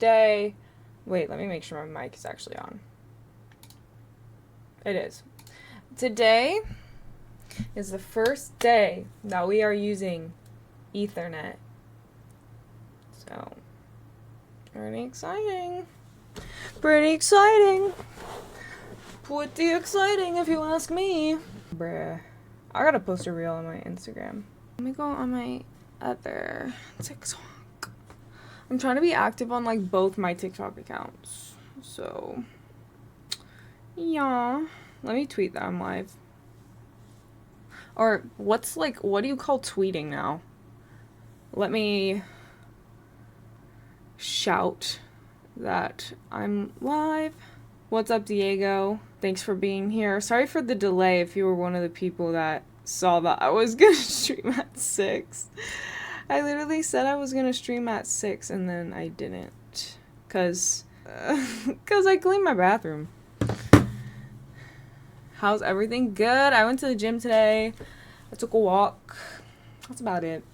Day. Wait, let me make sure my mic is actually on. It is. Today is the first day that we are using Ethernet. So, pretty exciting. Pretty exciting. Pretty exciting if you ask me. Bruh. I gotta post a reel on my Instagram. Let me go on my other TikTok. I'm trying to be active on like both my TikTok accounts. So, yeah. Let me tweet that I'm live. Or what do you call tweeting now? Let me shout that I'm live. What's up, Diego? Thanks for being here. Sorry for the delay if you were one of the people that saw that I was gonna stream at 6. I literally said I was gonna stream at 6 and then I didn't. Cause I cleaned my bathroom. How's everything? Good. I went to the gym today. I took a walk. That's about it.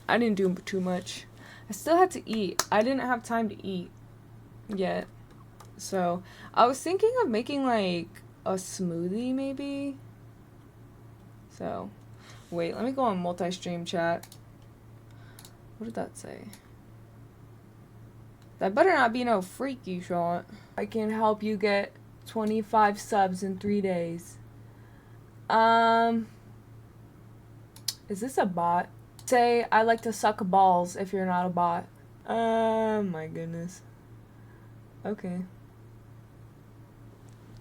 I didn't do too much. I still had to eat. I didn't have time to eat yet. So, I was thinking of making like a smoothie maybe. So, wait, let me go on multi-stream chat. What did that say? That better not be no freaky shot. I can help you get 25 subs in 3 days. Is this a bot? Say I like to suck balls if you're not a bot. My goodness. Okay.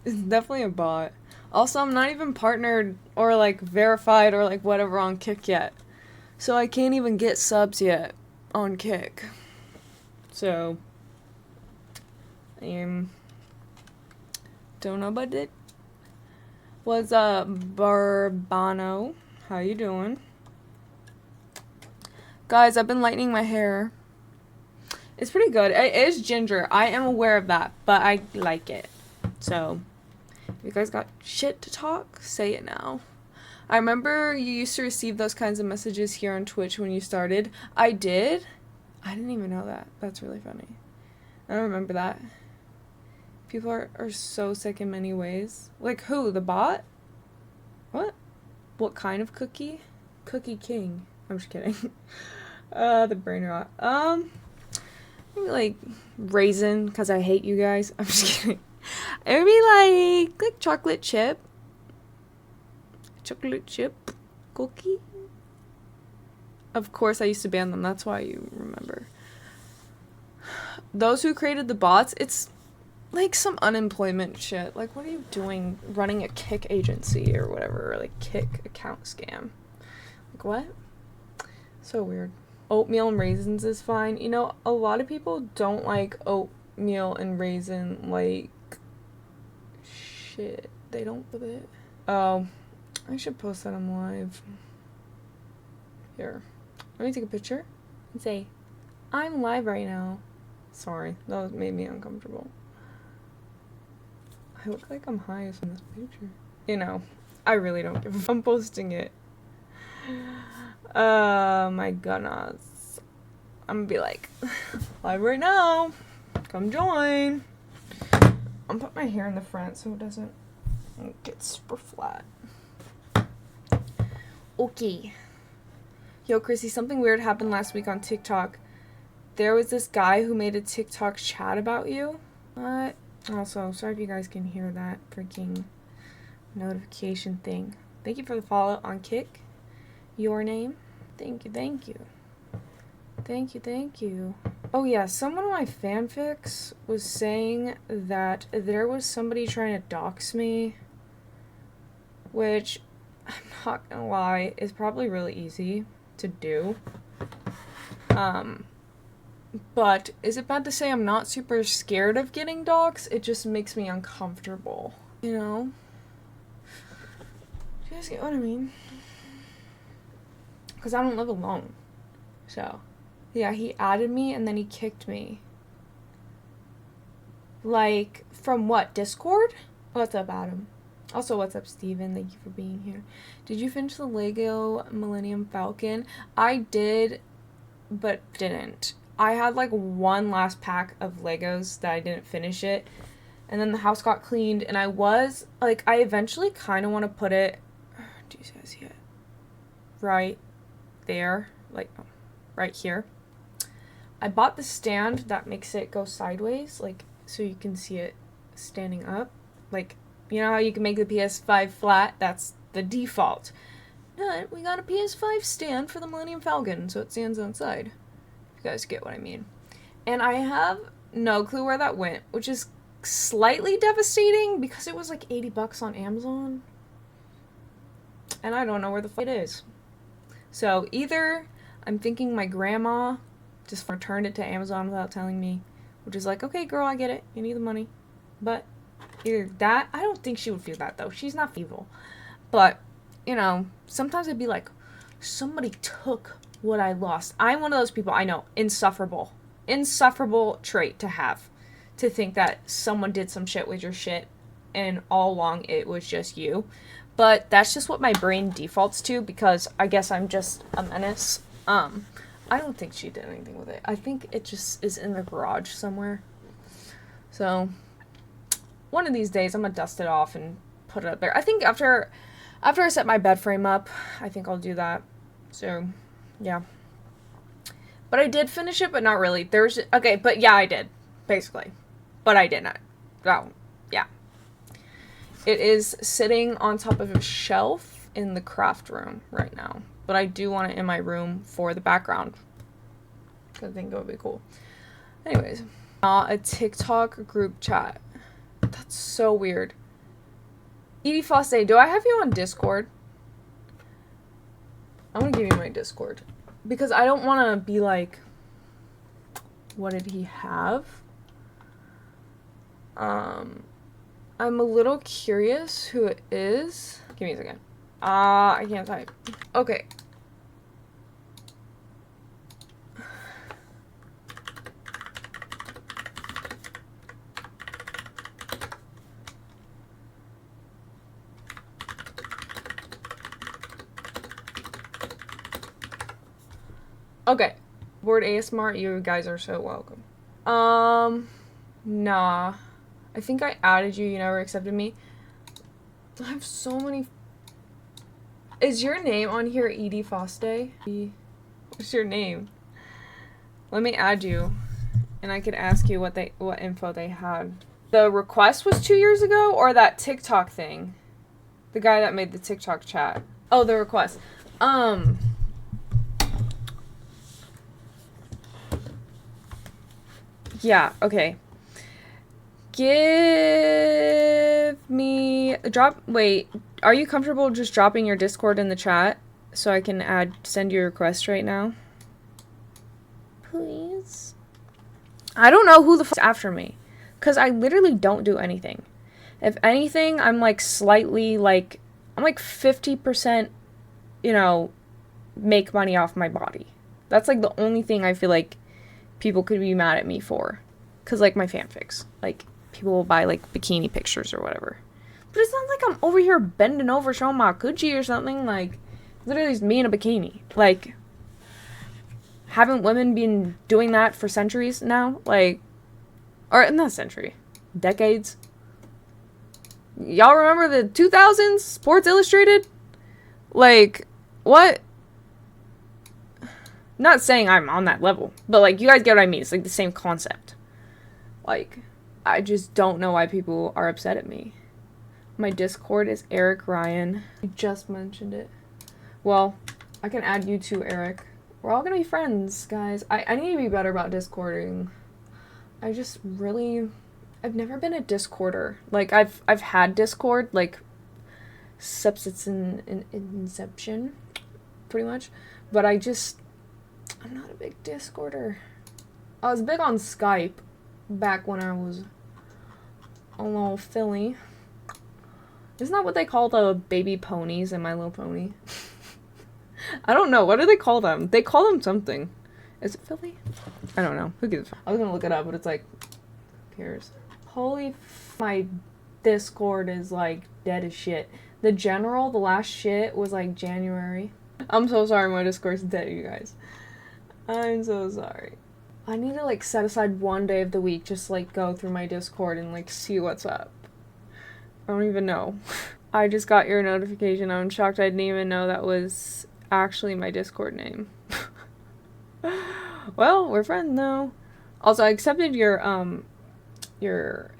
It's definitely a bot. Also, I'm not even partnered or like verified or like whatever on Kick yet. So I can't even get subs yet on Kick. So, don't know about it. What's up, Barbano? How you doing? Guys, I've been lightening my hair. It's pretty good. It is ginger. I am aware of that, but I like it. So, if you guys got shit to talk, say it now. I remember you used to receive those kinds of messages here on Twitch when you started. I did? I didn't even know that. That's really funny. I don't remember that. People are so sick in many ways. Like who? The bot? What? What kind of cookie? Cookie King. I'm just kidding. The brain rot. Maybe like raisin, because I hate you guys. I'm just kidding. It would be like chocolate chip. Chocolate chip cookie. Of course, I used to ban them. That's why you remember. Those who created the bots, it's like some unemployment shit. Like, what are you doing running a Kick agency or whatever? Or like Kick account scam. Like, what? So weird. Oatmeal and raisins is fine. You know, a lot of people don't like oatmeal and raisin like shit. They don't love it. Oh, I should post that on live. Here. Let me take a picture and say, I'm live right now. Sorry, that made me uncomfortable. I look like I'm high in this picture. You know, I really don't give a fuck. I'm posting it. My goodness. I'm gonna be like, live right now. Come join. I'm putting my hair in the front so it doesn't get super flat. Okay. Yo, Krissee, something weird happened last week on TikTok. There was this guy who made a TikTok chat about you. What? Also, sorry if you guys can hear that freaking notification thing. Thank you for the follow on Kick. Your name? Thank you, thank you. Thank you, thank you. Oh yeah, someone of my fanfics was saying that there was somebody trying to dox me. Which, I'm not gonna lie, is probably really easy to do. But is it bad to say I'm not super scared of getting doxxed? It just makes me uncomfortable. You know? Do you guys get what I mean? Because I don't live alone. So, yeah, he added me and then he kicked me. Like, from what? Discord? What's up, Adam? Also, what's up, Steven? Thank you for being here. Did you finish the Lego Millennium Falcon? I did, but didn't. I had like one last pack of Legos that I didn't finish it. And then the house got cleaned, and I was, like, I eventually kind of want to put it, do you guys see it? Right there, like, right here. I bought the stand that makes it go sideways, like, so you can see it standing up. Like, you know how you can make the PS5 flat? That's the default. But we got a PS5 stand for the Millennium Falcon, so it stands on its side. If you guys get what I mean. And I have no clue where that went, which is slightly devastating because it was like $80 on Amazon. And I don't know where the fuck it is. So either I'm thinking my grandma just returned it to Amazon without telling me, which is like, okay, girl, I get it. You need the money. But either that, I don't think she would feel that though. She's not evil. But, you know, sometimes I'd be like, somebody took what I lost. I'm one of those people, I know, insufferable trait to have. To think that someone did some shit with your shit and all along it was just you. But that's just what my brain defaults to because I guess I'm just a menace. I don't think she did anything with it. I think it just is in the garage somewhere. So one of these days I'm gonna dust it off and put it up there. I think after I set my bed frame up, I think I'll do that. So yeah. But I did finish it, but not really. Okay, but yeah, I did. Basically. But I did not. Oh, yeah. It is sitting on top of a shelf in the craft room right now. But I do want it in my room for the background. I think it would be cool. Anyways. A TikTok group chat. That's so weird. Edie Fosse, do I have you on Discord? I'm gonna give you my Discord. Because I don't want to be like, what did he have? I'm a little curious who it is. Give me a second. I can't type. Okay. Okay. Board ASMR, you guys are so welcome. Nah. I think I added you, you never accepted me. I have so many... Is your name on here Edie Foste? What's your name? Let me add you. And I could ask you what info they had. The request was 2 years ago, or that TikTok thing? The guy that made the TikTok chat. Oh, the request. Yeah, okay. Give me wait, are you comfortable just dropping your Discord in the chat so I can send you a request right now? Please. I don't know who the fuck's after me because I literally don't do anything. If anything, I'm like slightly like, I'm like 50%, you know, make money off my body. That's like the only thing I feel like people could be mad at me for. Because like my fanfics, like people will buy like bikini pictures or whatever. But it's not like I'm over here bending over showing my coochie or something. Like, literally it's me in a bikini. Like, haven't women been doing that for centuries now? Like, or not century, decades. Y'all remember the 2000s? Sports Illustrated? Like, what? Not saying I'm on that level, but like, you guys get what I mean. It's like the same concept. Like, I just don't know why people are upset at me. My Discord is Eric Ryan. I just mentioned it. Well, I can add you too, Eric. We're all gonna be friends, guys. I need to be better about Discording. I just really... I've never been a Discorder. Like, I've had Discord, like, since in inception, pretty much. But I'm not a big Discorder. I was big on Skype back when I was a little filly. Isn't that what they call the baby ponies in My Little Pony? I don't know. What do they call them? They call them something. Is it filly? I don't know. Who gives a fuck? I was gonna look it up, but it's like, who cares? Holy my Discord is like dead as shit. The last shit was like January. I'm so sorry my Discord's dead, you guys. I'm so sorry. I need to, like, set aside one day of the week just, like, go through my Discord and, like, see what's up. I don't even know. I just got your notification. I'm shocked I didn't even know that was actually my Discord name. Well, we're friends now. Also, I accepted your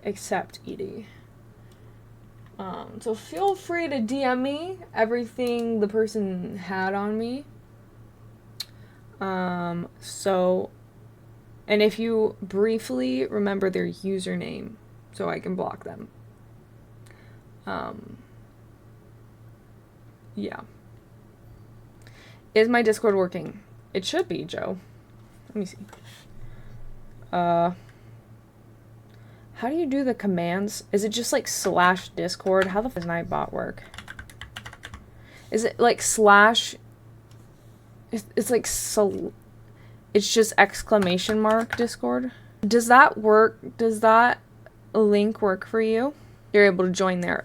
accept, Edie. So feel free to DM me everything the person had on me. And if you briefly remember their username, so I can block them. Yeah. Is my Discord working? It should be, Joe. Let me see. How do you do the commands? Is it just like /Discord? How the f does Nightbot work? Is it like slash? It's like it's just !! Discord. Does that work? Does that link work for you? You're able to join there.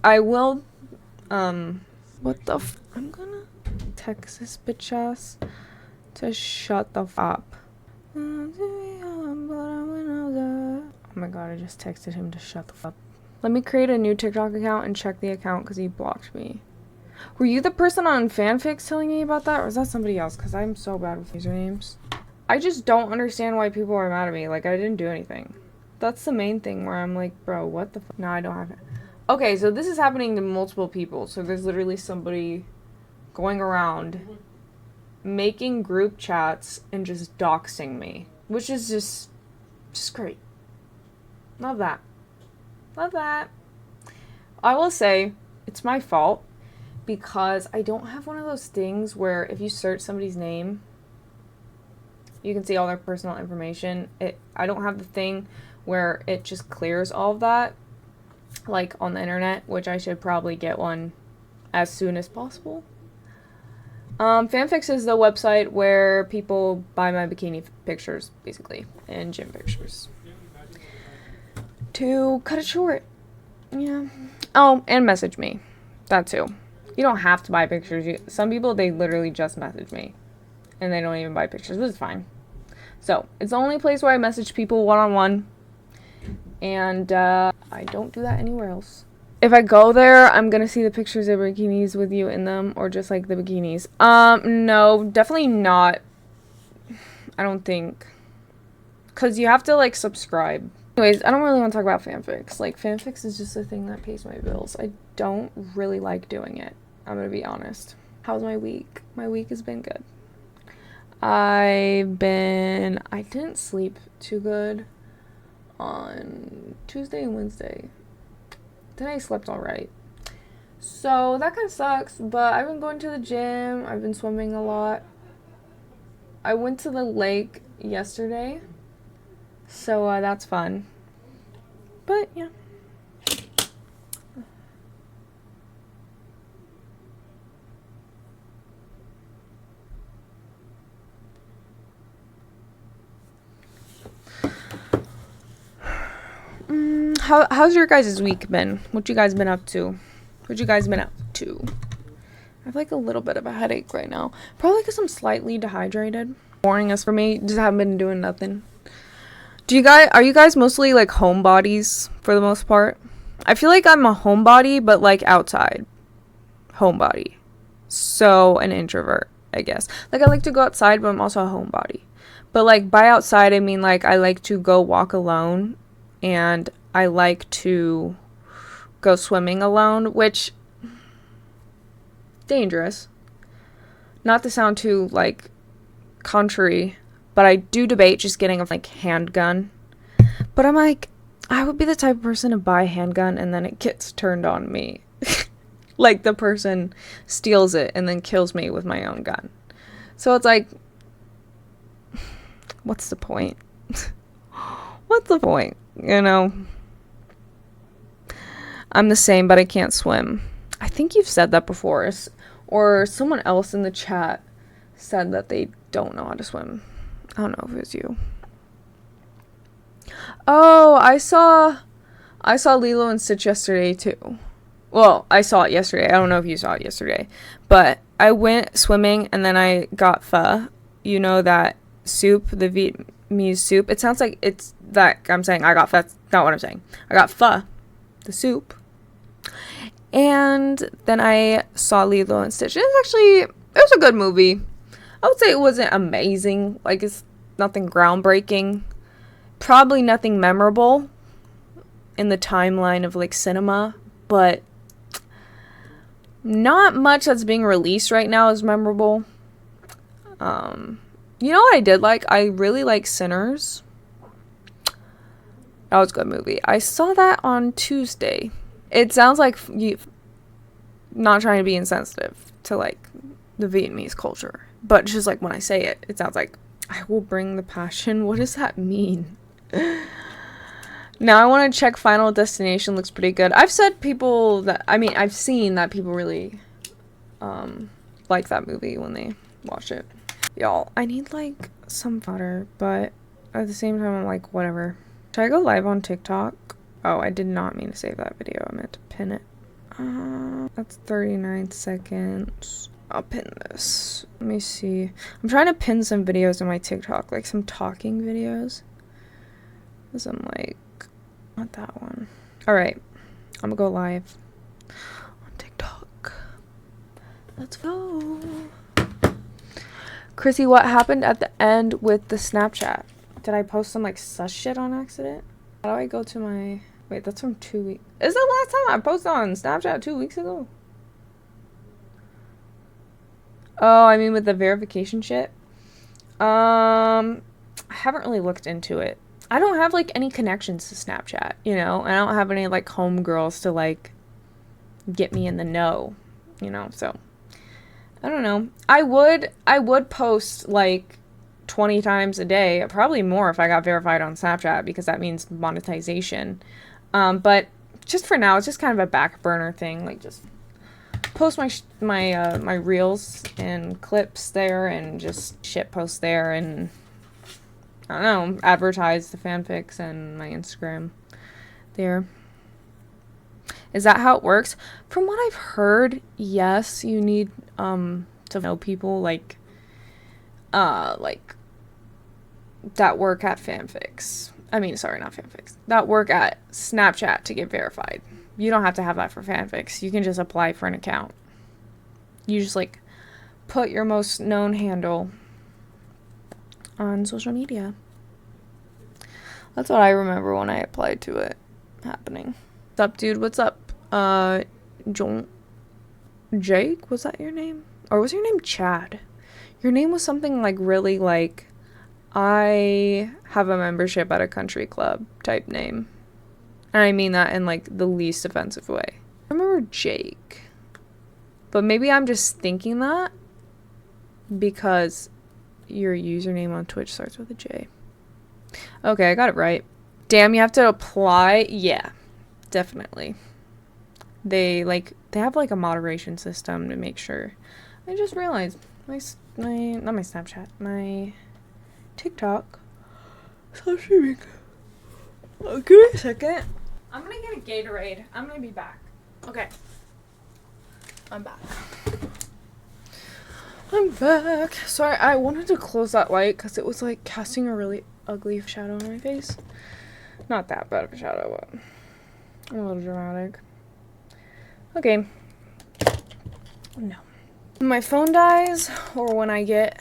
I will, what the I'm gonna text this bitch ass to shut the f up. Oh my god, I just texted him to shut the f up. Let me create a new TikTok account and check the account because he blocked me. Were you the person on fanfics telling me about that, or was that somebody else? Because I'm so bad with usernames. I just don't understand why people are mad at me. Like, I didn't do anything. That's the main thing where I'm like, bro, what the fuck? No, I don't have it. Okay, so this is happening to multiple people. So there's literally somebody going around making group chats and just doxing me, which is just great. Love that. Love that. I will say it's my fault because I don't have one of those things where if you search somebody's name, you can see all their personal information. I don't have the thing where it just clears all of that, like on the internet, which I should probably get one as soon as possible. Fanfics is the website where people buy my bikini pictures, basically, and gym pictures. To cut it short. Yeah. Oh, and message me. That too. You don't have to buy pictures. Some people, they literally just message me. And they don't even buy pictures, but it's fine. So, it's the only place where I message people one-on-one. And, I don't do that anywhere else. If I go there, I'm gonna see the pictures of bikinis with you in them, or just, like, the bikinis. No, definitely not. I don't think. Because you have to, like, subscribe. Anyways, I don't really want to talk about fanfics. Like, fanfics is just a thing that pays my bills. I don't really like doing it. I'm gonna be honest. How's my week? My week has been good. I didn't sleep too good on Tuesday and Wednesday. Today I slept alright. So, that kind of sucks, but I've been going to the gym. I've been swimming a lot. I went to the lake yesterday. So, that's fun. But, yeah. How's your guys' week been? What you guys been up to? I have like a little bit of a headache right now. Probably because I'm slightly dehydrated. Boring as for me. Just haven't been doing nothing. Are you guys mostly like homebodies for the most part? I feel like I'm a homebody, but like outside. Homebody. So an introvert, I guess. Like I like to go outside, but I'm also a homebody. But like by outside, I mean like I like to go walk alone. And I like to go swimming alone, which, dangerous. Not to sound too, like, contrary, but I do debate just getting a, like, handgun. But I'm like, I would be the type of person to buy a handgun and then it gets turned on me. Like, the person steals it and then kills me with my own gun. So it's like, what's the point? What's the point? You know, I'm the same, but I can't swim. I think you've said that before, or someone else in the chat said that they don't know how to swim. I don't know if it was you. Oh, I saw Lilo and Stitch yesterday too. Well, I saw it yesterday. I don't know if you saw it yesterday, but I went swimming and then I got pho. You know that soup, the Vietnamese soup. It sounds like it's that I'm saying I got pho. That's not what I'm saying. I got pho, the soup. And then I saw Lilo and Stitch. It was a good movie. I would say it wasn't amazing. Like, it's nothing groundbreaking. Probably nothing memorable in the timeline of, like, cinema. But not much that's being released right now is memorable. You know what I did like? I really like Sinners. That was a good movie. I saw that on Tuesday. It sounds like you not trying to be insensitive to, like, the Vietnamese culture. But just, like, when I say it, it sounds like, I will bring the passion. What does that mean? Now I want to check Final Destination. Looks pretty good. I've seen that people really like that movie when they watch it. Y'all, I need, like, some butter, but at the same time, I'm like, whatever. Should I go live on TikTok? Oh, I did not mean to save that video. I meant to pin it. That's 39 seconds. I'll pin this. Let me see. I'm trying to pin some videos on my TikTok, like some talking videos. Because I'm like, not that one. Alright. I'm gonna go live on TikTok. Let's go. Krissee, what happened at the end with the Snapchat? Did I post some, like, sus shit on accident? How do I go to my... Wait, that's from 2 weeks. Is the last time I posted on Snapchat 2 weeks ago? Oh, I mean with the verification shit? I haven't really looked into it. I don't have, like, any connections to Snapchat, you know? I don't have any, like, homegirls to, like, get me in the know, you know? So, I don't know. I would post, like, 20 times a day. Probably more if I got verified on Snapchat, because that means monetization. But just for now, it's just kind of a back burner thing. Like, just post my reels and clips there, and just shit post there, and I don't know, advertise the fanfics and my Instagram there. Is that how it works? From what I've heard, yes, you need to know people like that work at fanfics. I mean, sorry, not fanfics. That work at Snapchat to get verified. You don't have to have that for fanfics. You can just apply for an account. You just, like, put your most known handle on social media. That's what I remember when I applied to it happening. What's up, dude? What's up? Jake? Was that your name? Or was your name Chad? Your name was something, like, really, like, I have a membership at a country club type name. And I mean that in, like, the least offensive way. I remember Jake. But maybe I'm just thinking that because your username on Twitch starts with a J. Okay, I got it right. Damn, you have to apply? Yeah, definitely. They have, like, a moderation system to make sure. I just realized not my Snapchat, my TikTok. Stop streaming. Oh, give me a second. I'm gonna get a Gatorade. I'm gonna be back. Okay. I'm back. I'm back. Sorry, I wanted to close that light because it was, like, casting a really ugly shadow on my face. Not that bad of a shadow, but a little dramatic. Okay. No. When my phone dies, or when I get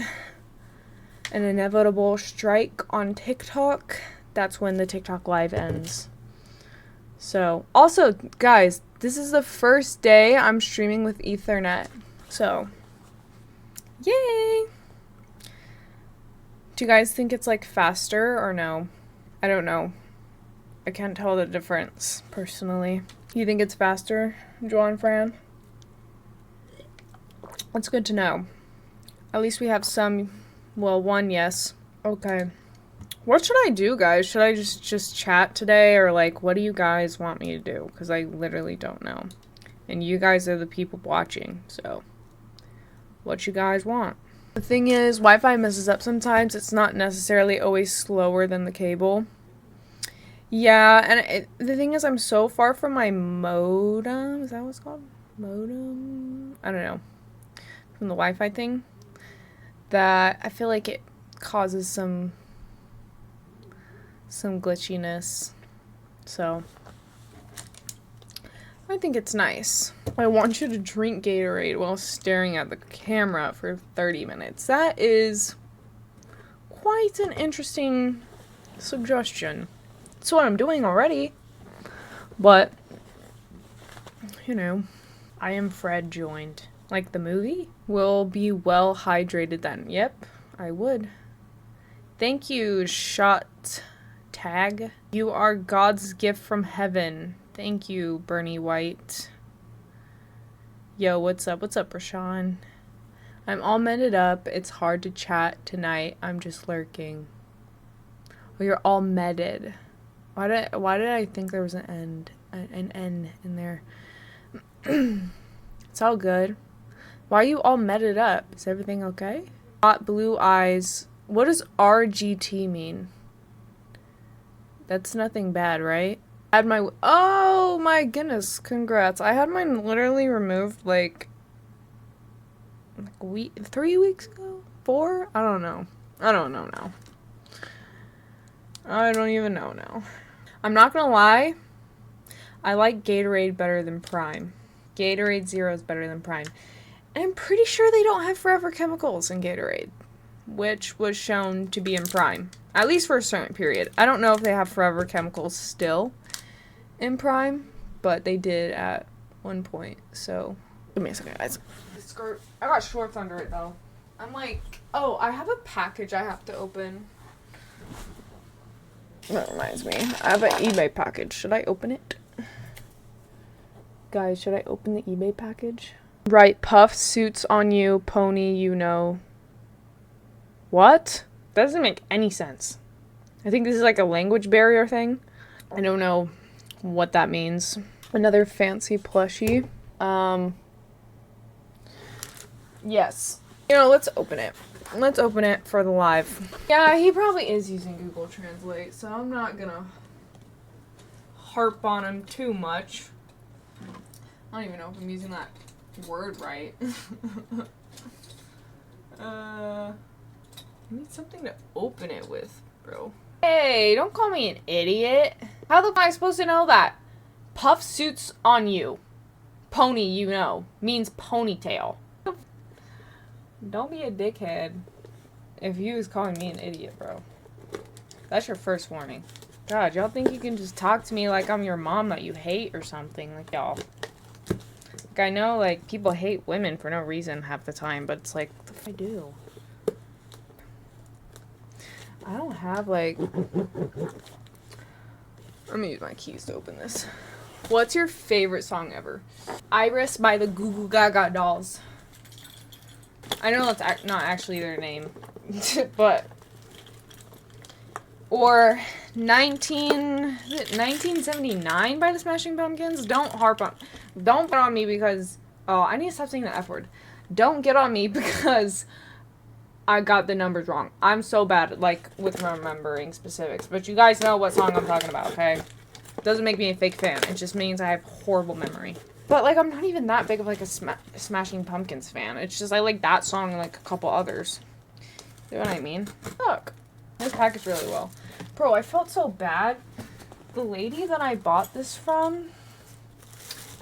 an inevitable strike on TikTok, that's when the TikTok live ends. So, also, guys, this is the first day I'm streaming with Ethernet. So, yay! Do you guys think it's, like, faster or no? I don't know. I can't tell the difference, personally. You think it's faster, Joanne Fran? That's good to know. At least we have some, well, one yes. Okay. What should I do, guys? Should I just chat today, or, like, what do you guys want me to do? Because I literally don't know. And you guys are the people watching, so what you guys want? The thing is, Wi-Fi messes up sometimes. It's not necessarily always slower than the cable. Yeah, and the thing is, I'm so far from my modem. Is that what it's called? Modem? I don't know. From the Wi-Fi thing. That I feel like it causes some some glitchiness. So I think it's nice. I want you to drink Gatorade while staring at the camera for 30 minutes. That is quite an interesting suggestion. That's what I'm doing already. But, you know, I am Fred joined. Like the movie? Will be well hydrated then. Yep, I would. Thank you, Shot Tag. You are God's gift from heaven. Thank you, Bernie White. Yo, what's up? What's up, Rashawn? I'm all mended up. It's hard to chat tonight. I'm just lurking. Oh, you're all medded. Why did I think there was an N in there? It's all good. Why are you all medded up? Is everything okay? Hot blue eyes. What does RGT mean? That's nothing bad, right? Oh my goodness, congrats. I had mine literally removed like 3 weeks ago? 4? I don't know. I don't know now. I don't even know now. I'm not gonna lie. I like Gatorade better than Prime. Gatorade Zero is better than Prime. And I'm pretty sure they don't have forever chemicals in Gatorade, which was shown to be in Prime. At least for a certain period. I don't know if they have forever chemicals still in Prime, but they did at one point. So, give me a second, guys. The skirt. I got shorts under it, though. I'm like, oh, I have a package I have to open. That reminds me. I have an eBay package. Should I open it? Guys, should I open the eBay package? Right, puff suits on you, pony, you know. What? That doesn't make any sense. I think this is like a language barrier thing. I don't know what that means. Another fancy plushie. Yes. You know, let's open it. Let's open it for the live. Yeah, he probably is using Google Translate, so I'm not gonna harp on him too much. I don't even know if I'm using that word right. I need something to open it with, bro. Hey, don't call me an idiot. How the fuck am I supposed to know that? Puff suits on you. Pony, you know, means ponytail. Don't be a dickhead if you was calling me an idiot, bro. That's your first warning. God, y'all think you can just talk to me like I'm your mom that you hate or something? Like, y'all. Like, I know, like, people hate women for no reason half the time, but it's like, what the fuck I do? I don't have, like... Let me use my keys to open this. What's your favorite song ever? Iris by the Goo Goo Gaga Dolls. I know that's not actually their name, but... Or 1979 by the Smashing Pumpkins? Don't get on me because... Oh, I need to stop saying the F word. Don't get on me because I got the numbers wrong. I'm so bad, like, with remembering specifics. But you guys know what song I'm talking about, okay? Doesn't make me a fake fan. It just means I have horrible memory. But, like, I'm not even that big of, like, a Smashing Pumpkins fan. It's just I like that song and, like, a couple others. You know what I mean? Look. This packaged really well. Bro, I felt so bad. The lady that I bought this from...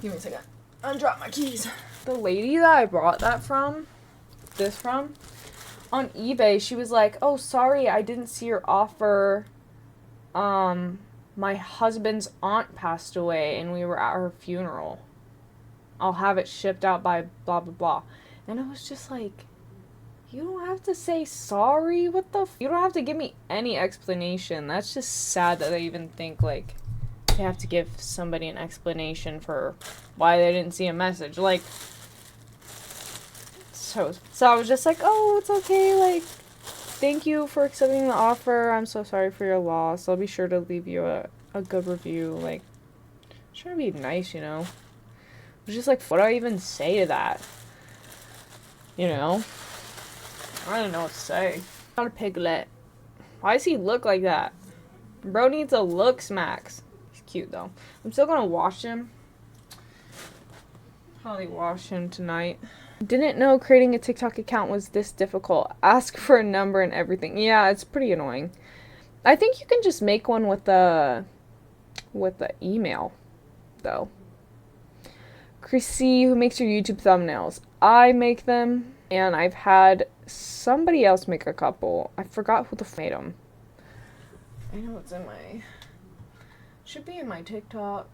Give me a second. Undrop my keys. The lady that I bought that from... This from... On eBay, she was like, oh, sorry, I didn't see your offer. My husband's aunt passed away and we were at her funeral. I'll have it shipped out by blah, blah, blah. And I was just like, you don't have to say sorry. What the you don't have to give me any explanation. That's just sad that they even think, like, they have to give somebody an explanation for why they didn't see a message. Like, so I was just like, oh, it's okay. Like, thank you for accepting the offer. I'm so sorry for your loss. I'll be sure to leave you a good review. Like, trying to be nice, you know? I was just like, what do I even say to that? You know? I don't know what to say. Not a piglet. Why does he look like that? Bro needs a look smacks. He's cute, though. I'm still gonna wash him. Probably wash him tonight. Didn't know creating a TikTok account was this difficult. Ask for a number and everything. Yeah, it's pretty annoying. I think you can just make one with the email, though. Krissee, who makes your YouTube thumbnails. I make them, and I've had somebody else make a couple. I forgot who made them. I know it's in my... Should be in my TikTok.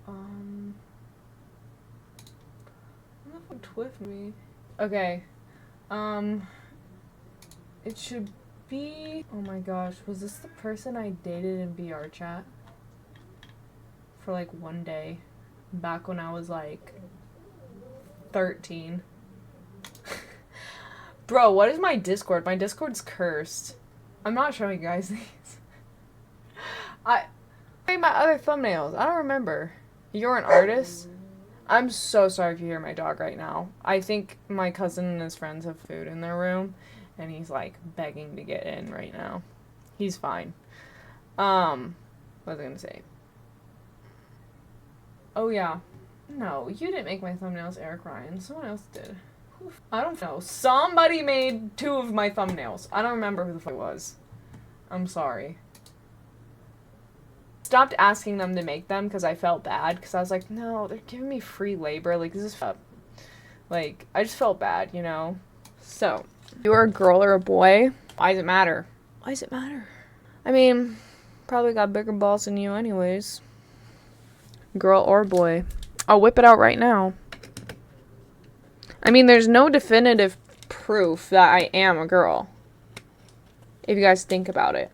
I don't know if it's with me. Okay. It should be... Oh my gosh. Was this the person I dated in VR chat? For like one day. Back when I was like 13. Bro, what is my Discord? My Discord's cursed. I'm not showing you guys these. I made my other thumbnails. I don't remember. You're an artist? I'm so sorry if you hear my dog right now. I think my cousin and his friends have food in their room, and he's like begging to get in right now. He's fine. What was I gonna say? Oh yeah. No, you didn't make my thumbnails, Eric Ryan. Someone else did. I don't know. Somebody made 2 of my thumbnails. I don't remember who the fuck it was. I'm sorry. Stopped asking them to make them because I felt bad. Because I was like, no, they're giving me free labor. Like, this is up. Like, I just felt bad, you know? So, you're a girl or a boy? Why does it matter? Why does it matter? I mean, probably got bigger balls than you anyways. Girl or boy. I'll whip it out right now. I mean, there's no definitive proof that I am a girl. If you guys think about it.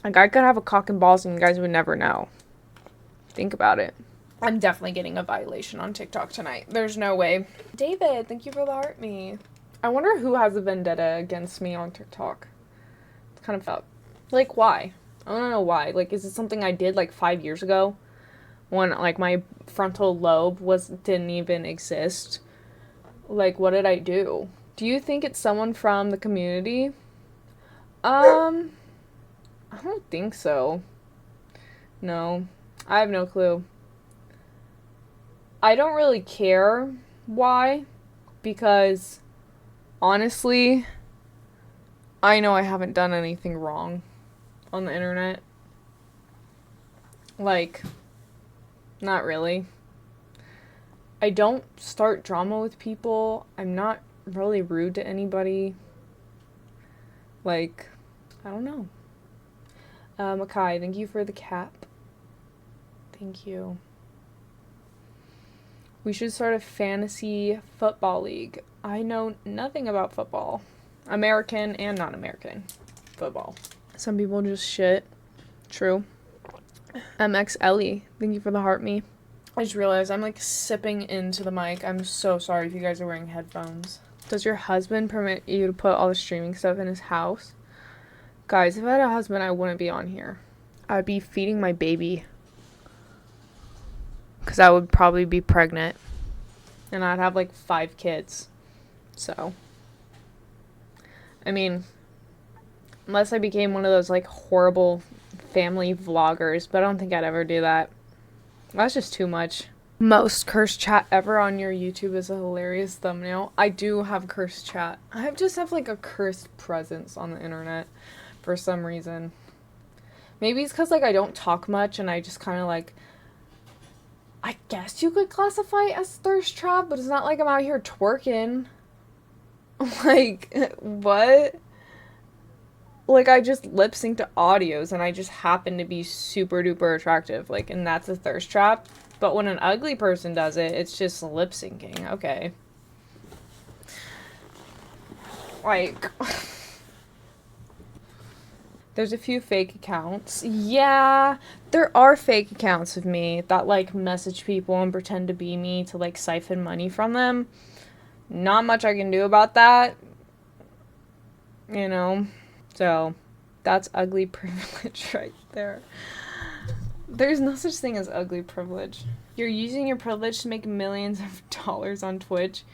Like, I could have a cock and balls and you guys would never know. Think about it. I'm definitely getting a violation on TikTok tonight. There's no way. David, thank you for the heart me. I wonder who has a vendetta against me on TikTok. It's kind of up. Like, why? I don't know why. Like, is it something I did, like, 5 years ago? When, like, my frontal lobe didn't even exist? Like, what did I do? Do you think it's someone from the community? I don't think so. No. I have no clue. I don't really care why, because honestly, I know I haven't done anything wrong on the internet. Like, not really. I don't start drama with people. I'm not really rude to anybody. Like, I don't know. Makai, thank you for the cap. Thank you. We should start a fantasy football league. I know nothing about football. American and non-American football. Some people just shit. True. MX Ellie, thank you for the heart me. I just realized I'm like sipping into the mic. I'm so sorry if you guys are wearing headphones. Does your husband permit you to put all the streaming stuff in his house? Guys, if I had a husband, I wouldn't be on here. I'd be feeding my baby. Because I would probably be pregnant. And I'd have like 5 kids. So. I mean, unless I became one of those like horrible family vloggers. But I don't think I'd ever do that. That's just too much. Most cursed chat ever on your YouTube is a hilarious thumbnail. I do have cursed chat. I just have like a cursed presence on the internet for some reason. Maybe it's because like I don't talk much and I just kind of like, I guess you could classify it as thirst trap, but it's not like I'm out here twerking. Like, what? Like, I just lip sync to audios and I just happen to be super duper attractive. Like, and that's a thirst trap. But when an ugly person does it, it's just lip syncing. Okay. Like, there's a few fake accounts. Yeah, there are fake accounts of me that, like, message people and pretend to be me to, like, siphon money from them. Not much I can do about that. You know? So, that's ugly privilege right there. There's no such thing as ugly privilege. You're using your privilege to make millions of dollars on Twitch.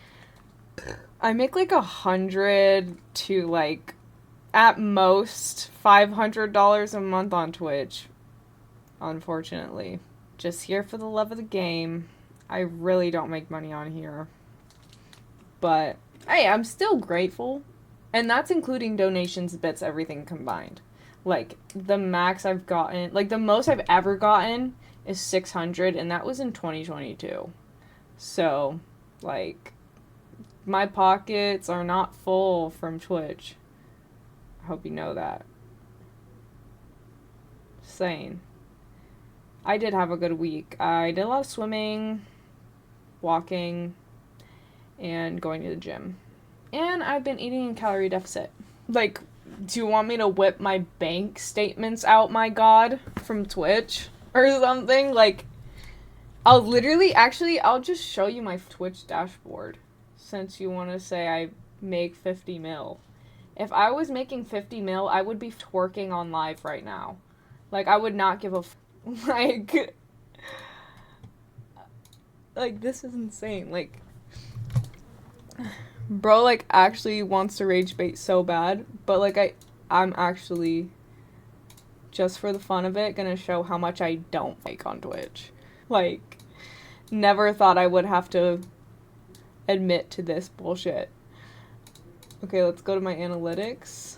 I make like $100 to like, at most, $500 a month on Twitch. Unfortunately. Just here for the love of the game. I really don't make money on here. But, hey, I'm still grateful. And that's including donations, bits, everything combined. Like, the max I've gotten, like, the most I've ever gotten is 600, and that was in 2022. So, like, my pockets are not full from Twitch. I hope you know that. Just saying. I did have a good week. I did a lot of swimming, walking, and going to the gym. And I've been eating in calorie deficit. Like, do you want me to whip my bank statements out, my god, from Twitch or something? Like, I'll just show you my Twitch dashboard, since you want to say I make 50 mil. If I was making 50 mil, I would be twerking on live right now. Like, I would not give a like, this is insane. Like, bro, like, actually wants to rage bait so bad, but, like, I'm actually, just for the fun of it, gonna show how much I don't make on Twitch. Like, never thought I would have to admit to this bullshit. Okay, let's go to my analytics.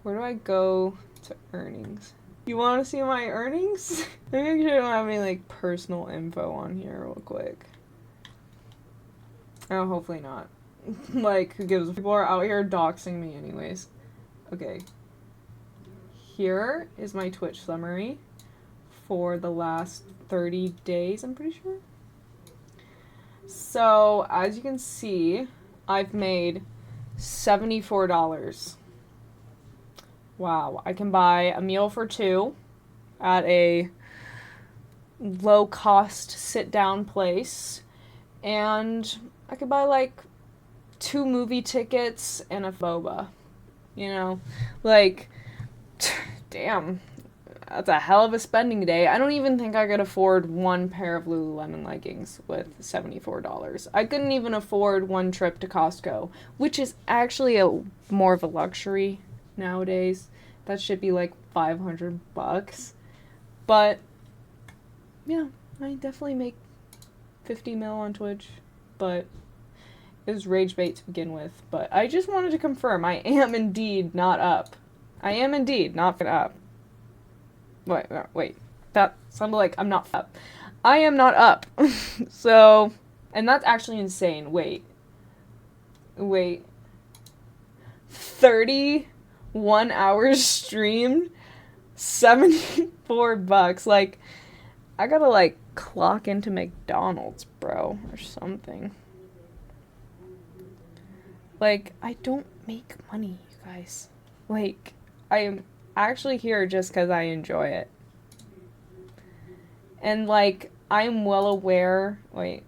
Where do I go to earnings? You want to see my earnings? Let me make sure I don't have any, like, personal info on here real quick. Oh, hopefully not. Like, who gives? People are out here doxing me anyways. Okay. Here is my Twitch summary for the last 30 days, I'm pretty sure. So, as you can see, I've made $74. Wow. I can buy a meal for two at a low-cost sit-down place. And I could buy, like, 2 movie tickets and a boba. You know? Like, damn. That's a hell of a spending day. I don't even think I could afford one pair of Lululemon leggings with $74. I couldn't even afford one trip to Costco, which is actually more of a luxury nowadays. That should be like $500. But, yeah, I definitely make 50 mil on Twitch, but it was rage bait to begin with. But I just wanted to confirm, I am indeed not up. I am indeed not up. Wait. That sounded like I'm not up. I am not up. So, and that's actually insane. Wait. 31 hours streamed, $74. Like, I gotta, like, clock into McDonald's, bro, or something. Like, I don't make money, you guys. Like, I am actually here just because I enjoy it. And, like, I'm well aware... I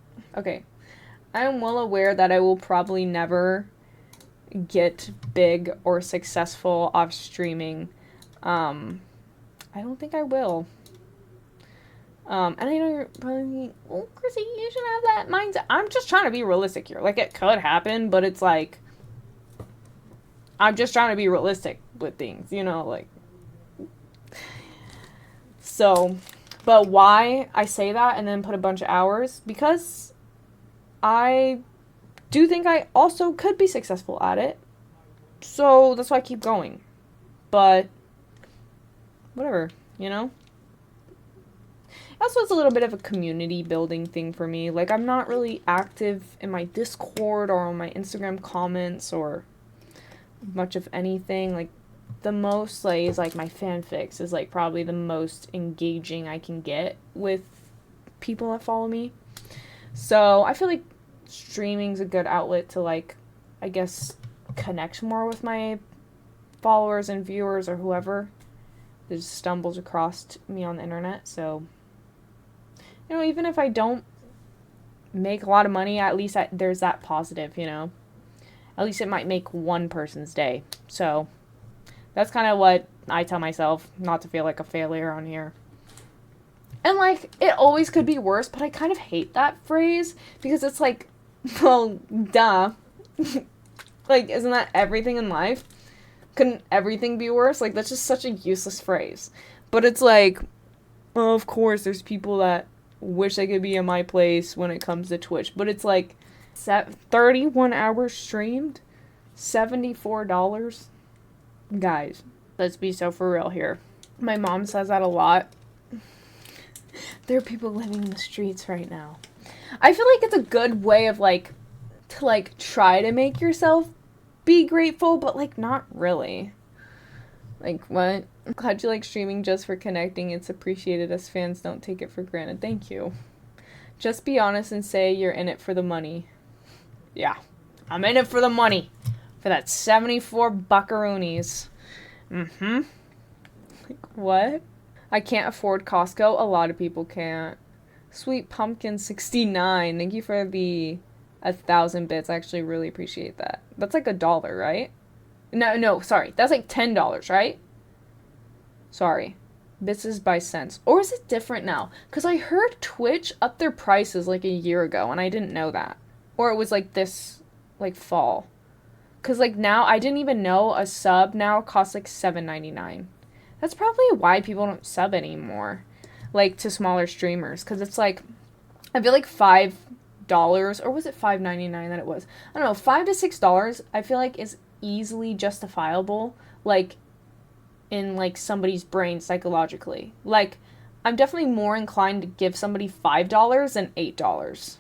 am well aware that I will probably never get big or successful off streaming. I don't think I will. And I know you're probably, well, Krissee, you should have that mindset. I'm just trying to be realistic here. Like, it could happen, but it's like, I'm just trying to be realistic with things, you know, like. So, but why I say that and then put a bunch of hours? Because I do think I also could be successful at it. So, that's why I keep going. But, whatever, you know? Also, it's a little bit of a community building thing for me. Like, I'm not really active in my Discord or on my Instagram comments or much of anything. Like, the most, like, is, like, my fanfics is, like, probably the most engaging I can get with people that follow me. So, I feel like streaming's a good outlet to, like, I guess, connect more with my followers and viewers or whoever that just stumbles across me on the internet. So, you know, even if I don't make a lot of money, at least there's that positive, you know? At least it might make one person's day. So, that's kind of what I tell myself, not to feel like a failure on here. And, like, it always could be worse, but I kind of hate that phrase, because it's like, well, duh. Like, isn't that everything in life? Couldn't everything be worse? Like, that's just such a useless phrase. But it's like, well, of course, there's people that wish they could be in my place when it comes to Twitch. But it's like, 31 hours streamed, $74. Guys, let's be so for real here. My mom says that a lot. There are people living in the streets right now. I feel like it's a good way of, like, to, like, try to make yourself be grateful, but, like, not really. Like, what? I'm glad you like streaming just for connecting. It's appreciated as fans don't take it for granted. Thank you. Just be honest and say you're in it for the money. Yeah, I'm in it for the money. For that 74 buckaroonies. Mm-hmm. Like, what? I can't afford Costco. A lot of people can't. Sweet Pumpkin 69. Thank you for the 1,000 bits. I actually really appreciate that. That's like $1, right? No, sorry. That's like $10, right? Sorry. Bits is by cents. Or is it different now? Because I heard Twitch up their prices like a year ago, and I didn't know that. Or it was like this, like, fall. Because, like, now, I didn't even know a sub now costs, like, $7.99. That's probably why people don't sub anymore, like, to smaller streamers. Because it's, like, I feel like $5, or was it $5.99 that it was? I don't know, $5 to $6, I feel like is easily justifiable, like, in, like, somebody's brain psychologically. Like, I'm definitely more inclined to give somebody $5 than $8.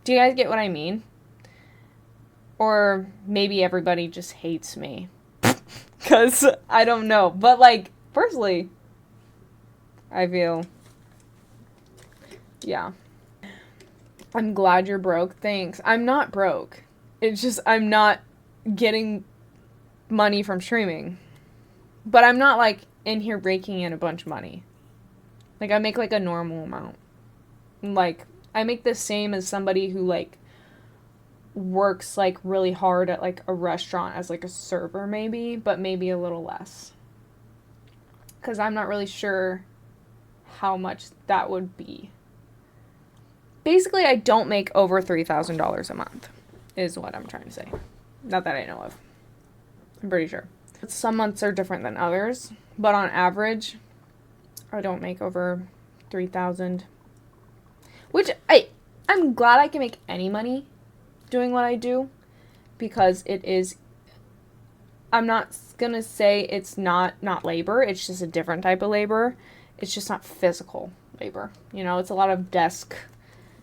Do you guys get what I mean? Or maybe everybody just hates me. Because I don't know. But, like, personally, I feel, yeah. I'm glad you're broke. Thanks. I'm not broke. It's just I'm not getting money from streaming. But I'm not, like, in here raking in a bunch of money. Like, I make, like, a normal amount. Like, I make the same as somebody who, like, works, like, really hard at, like, a restaurant as, like, a server maybe, but maybe a little less. Because I'm not really sure how much that would be. Basically, I don't make over $3,000 a month, is what I'm trying to say. Not that I know of. I'm pretty sure. Some months are different than others, but on average, I don't make over $3,000. Which, I'm glad I can make any money doing what I do, because it is, I'm not gonna say it's not labor, it's just a different type of labor. It's just not physical labor. You know, it's a lot of desk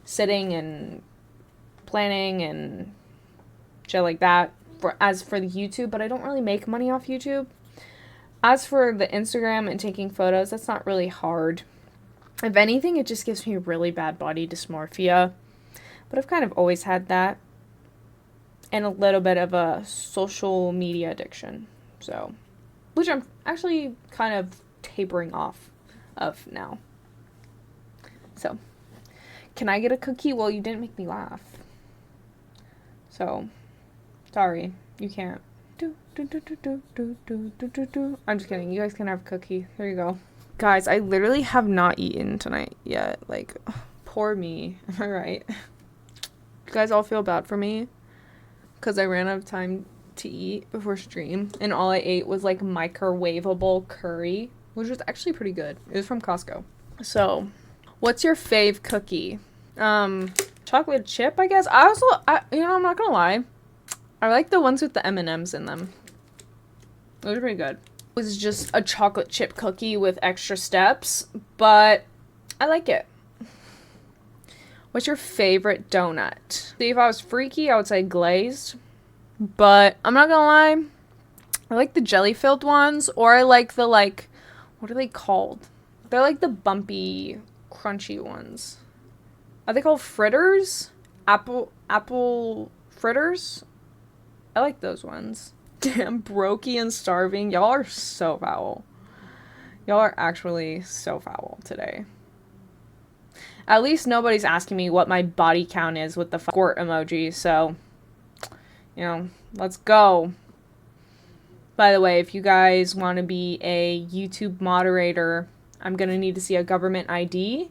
sitting and planning and shit like that. As for the YouTube, but I don't really make money off YouTube. As for the Instagram and taking photos, that's not really hard. If anything, it just gives me really bad body dysmorphia. But I've kind of always had that. And a little bit of a social media addiction. So, which I'm actually kind of tapering off of now. So, can I get a cookie? Well, you didn't make me laugh. So, sorry, you can't. I'm just kidding. You guys can have a cookie. There you go. Guys, I literally have not eaten tonight yet. Like, poor me. Am I right? You guys all feel bad for me? Because I ran out of time to eat before stream. And all I ate was, like, microwavable curry. Which was actually pretty good. It was from Costco. So, what's your fave cookie? Chocolate chip, I guess. I'm not gonna lie. I like the ones with the M&Ms in them. Those are pretty good. It was just a chocolate chip cookie with extra steps, but I like it. What's your favorite donut? See, if I was freaky, I would say glazed. But I'm not gonna lie. I like the jelly-filled ones, or I like the, like, what are they called? They're like the bumpy, crunchy ones. Are they called fritters? Apple fritters? I like those ones. Damn, brokey and starving. Y'all are so foul. Y'all are actually so foul today. At least nobody's asking me what my body count is with the squirt emoji, so, you know, let's go. By the way, if you guys want to be a YouTube moderator, I'm going to need to see a government ID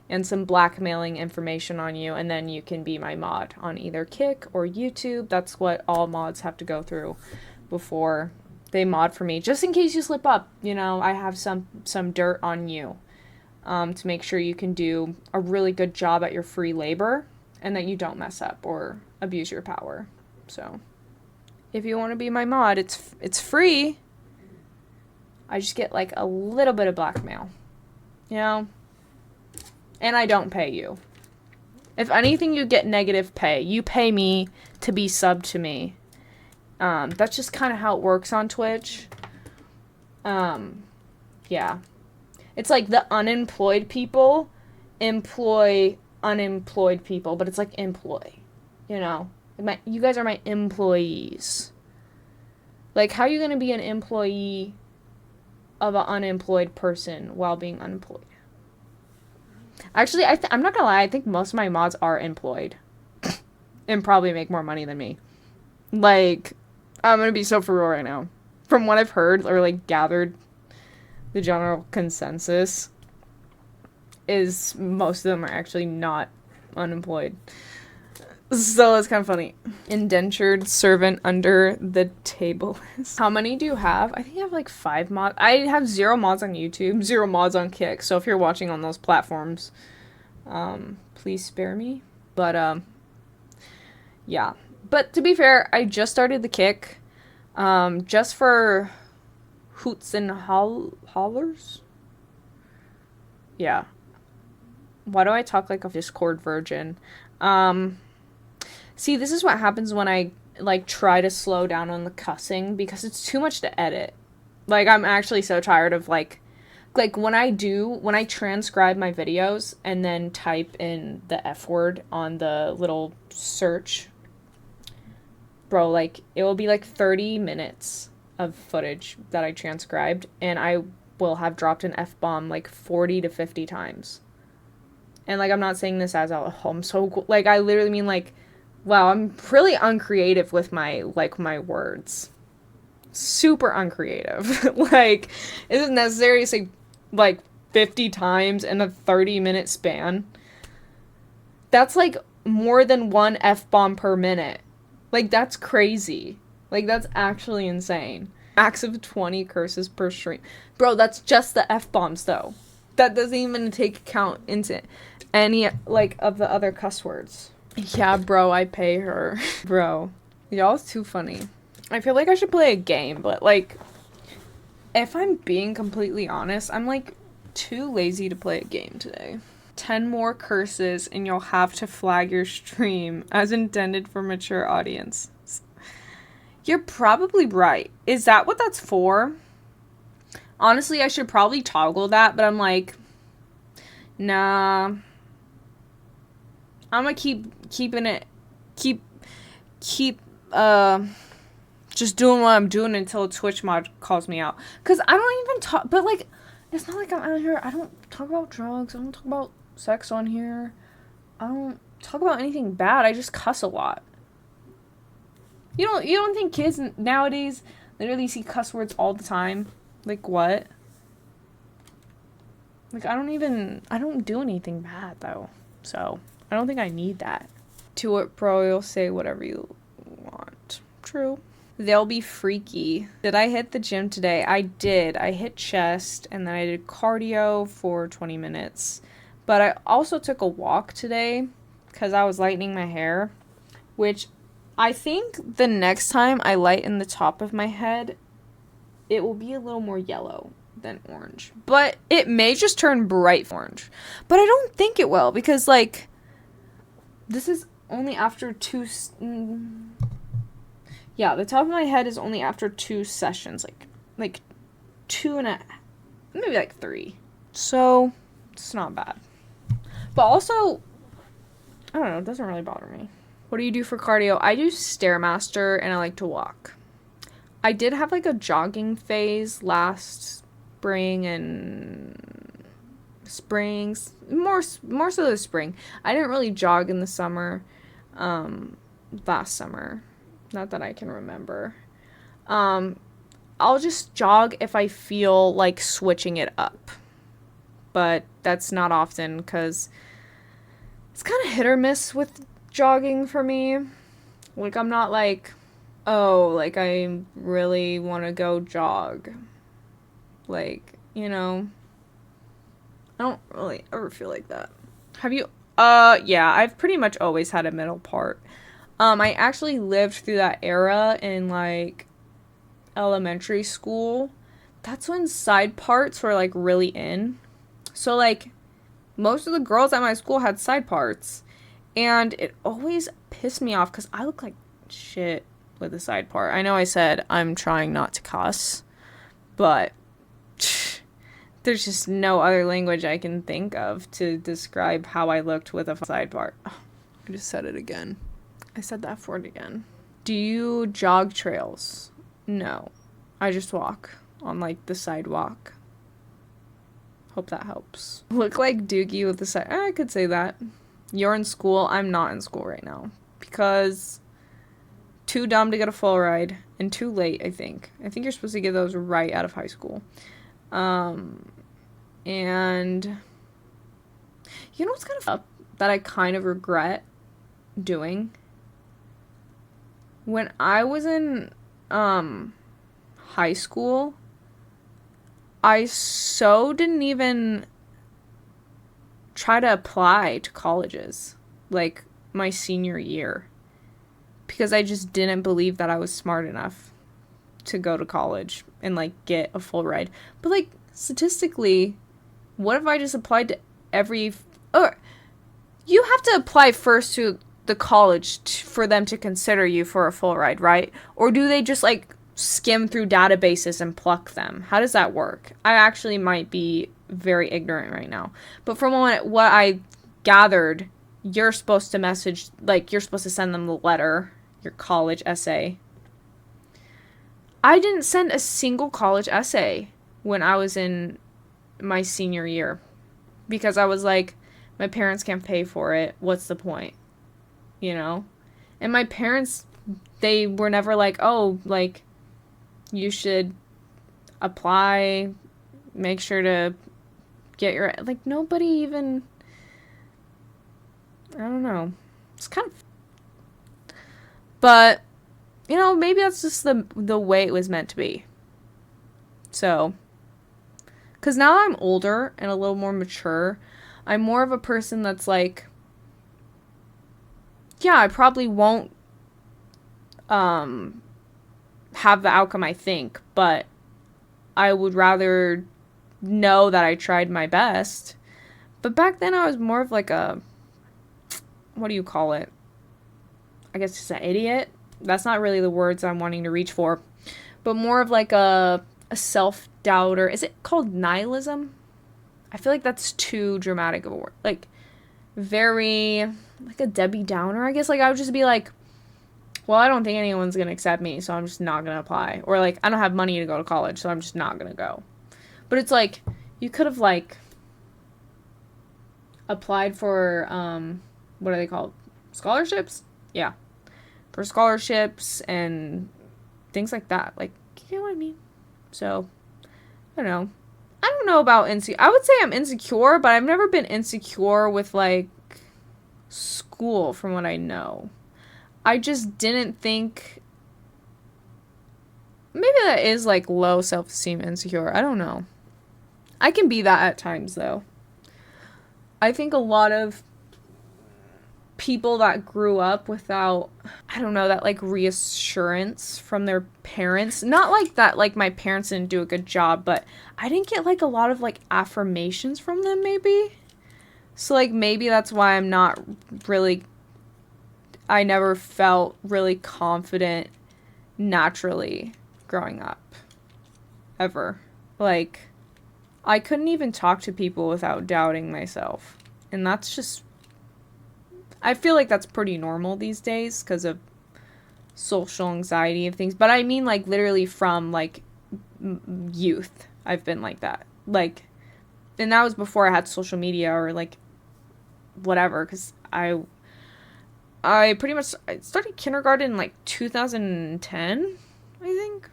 and some blackmailing information on you, and then you can be my mod on either Kick or YouTube. That's what all mods have to go through before they mod for me. Just in case you slip up, you know, I have some dirt on you to make sure you can do a really good job at your free labor and that you don't mess up or abuse your power. So, if you want to be my mod, it's free. I just get like a little bit of blackmail, you know? And I don't pay you. If anything, you get negative pay. You pay me to be subbed to me. That's just kind of how it works on Twitch. Yeah. It's like the unemployed people employ unemployed people, but it's like employ, you know? You guys are my employees. Like, how are you going to be an employee of an unemployed person while being unemployed? Actually, I'm not going to lie. I think most of my mods are employed and probably make more money than me. Like, I'm going to be so for real right now. From what I've heard or, like, gathered, the general consensus is most of them are actually not unemployed. So it's kind of funny. Indentured servant under the table list. How many do you have? I think I have like 5 mods. I have 0 mods on YouTube, 0 mods on Kick. So if you're watching on those platforms, please spare me. But yeah. But to be fair, I just started the Kick, just for hoots and hollers. Yeah. Why do I talk like a Discord virgin? See, this is what happens when I, like, try to slow down on the cussing, because it's too much to edit. Like, I'm actually so tired of, like, when I transcribe my videos and then type in the F word on the little search, bro, like, it will be, like, 30 minutes of footage that I transcribed, and I will have dropped an F-bomb, like, 40 to 50 times. And, like, I'm not saying this as, oh, I'm so, like, I literally mean, like, wow, I'm really uncreative with my words. Super uncreative. Like, is it necessary to say, like, 50 times in a 30-minute span? That's, like, more than 1 F-bomb per minute. Like, that's crazy. Like, that's actually insane. Max of 20 curses per stream. Bro, that's just the F-bombs, though. That doesn't even take account into any, like, of the other cuss words. Yeah, bro, I pay her. Bro, y'all is too funny. I feel like I should play a game, but, like, if I'm being completely honest, I'm, like, too lazy to play a game today. 10 more curses and you'll have to flag your stream as intended for mature audience. You're probably right. Is that what that's for? Honestly, I should probably toggle that, but I'm like, nah. I'm gonna keep just doing what I'm doing until a Twitch mod calls me out. Cause I don't even talk, but like, it's not like I'm out here, I don't talk about drugs, I don't talk about sex on here, I don't talk about anything bad, I just cuss a lot. You don't think kids nowadays literally see cuss words all the time? Like, what? Like, I don't do anything bad, though. So, I don't think I need that. To it, bro, you'll say whatever you want. True. They'll be freaky. Did I hit the gym today? I did. I hit chest, and then I did cardio for 20 minutes. But I also took a walk today, because I was lightening my hair. Which, I think the next time I lighten the top of my head, it will be a little more yellow than orange. But it may just turn bright orange. But I don't think it will, because, like, this is only after 2... yeah, the top of my head is only after 2 sessions. Like 2.5... maybe, like, 3. So, it's not bad. But also, I don't know, it doesn't really bother me. What do you do for cardio? I do Stairmaster, and I like to walk. I did have, like, a jogging phase last spring and springs. More so the spring. I didn't really jog in the summer, last summer. Not that I can remember. I'll just jog if I feel like switching it up. But that's not often, because it's kind of hit or miss with jogging for me. Like, I'm not like, oh, like, I really want to go jog. Like, you know, I don't really ever feel like that. Have you? Yeah, I've pretty much always had a middle part. I actually lived through that era in, like, elementary school. that's when side parts were, like, really in. So, like, most of the girls at my school had side parts. And it always pissed me off because I look like shit with a side part. I know I said I'm trying not to cuss, but there's just no other language I can think of to describe how I looked with a side part. Oh, I just said it again. I said that word again. Do you jog trails? No. I just walk on, like, the sidewalk. Hope that helps. Look like Doogie with the side. I could say that. You're in school. I'm not in school right now. Because too dumb to get a full ride. And too late, I think. I think you're supposed to get those right out of high school. And you know what's kind of up that I kind of regret doing? When I was in high school, I so didn't even try to apply to colleges, like, my senior year. Because I just didn't believe that I was smart enough to go to college and, like, get a full ride. But, like, statistically, what if I just applied to every... Or you have to apply first to the college for them to consider you for a full ride, right? Or do they just, like, skim through databases and pluck them? How does that work? I actually might be very ignorant right now. But from what I gathered, you're supposed to message, like, you're supposed to send them the letter, your college essay. I didn't send a single college essay when I was in my senior year. Because I was like, my parents can't pay for it. What's the point? You know? And my parents, they were never like, oh, like, you should apply, make sure to get your... Like, nobody even... I don't know. It's kind of... But, you know, maybe that's just the way it was meant to be. So... Because now I'm older and a little more mature, I'm more of a person that's like... Yeah, I probably won't have the outcome I think, but I would rather know that I tried my best. But back then I was more of like a... What do you call it? I guess just an idiot. That's not really the words I'm wanting to reach for. But more of like a self-doubter. Is it called nihilism? I feel like that's too dramatic of a word. Like, very... like a Debbie Downer, I guess. Like, I would just be like, well, I don't think anyone's gonna accept me, so I'm just not gonna apply. Or, like, I don't have money to go to college, so I'm just not gonna go. But it's like, you could have, like, applied for, what are they called? Scholarships? Yeah. For scholarships and things like that. Like, you know what I mean? So, I don't know. I don't know about insecure. I would say I'm insecure, but I've never been insecure with, like, school, from what I know. I just didn't think... Maybe that is, like, low self-esteem insecure. I don't know. I can be that at times, though. I think a lot of people that grew up without, I don't know, that, like, reassurance from their parents. Not like that, like, my parents didn't do a good job, but I didn't get, like, a lot of, like, affirmations from them, maybe. So, like, maybe that's why I'm not really... I never felt really confident naturally growing up. Ever. Like, I couldn't even talk to people without doubting myself. And that's just... I feel like that's pretty normal these days because of social anxiety and things. But I mean, like, literally from, like, youth. I've been like that. Like, and that was before I had social media or, like, whatever. Because I pretty much... I started kindergarten in, like, 2010, I think.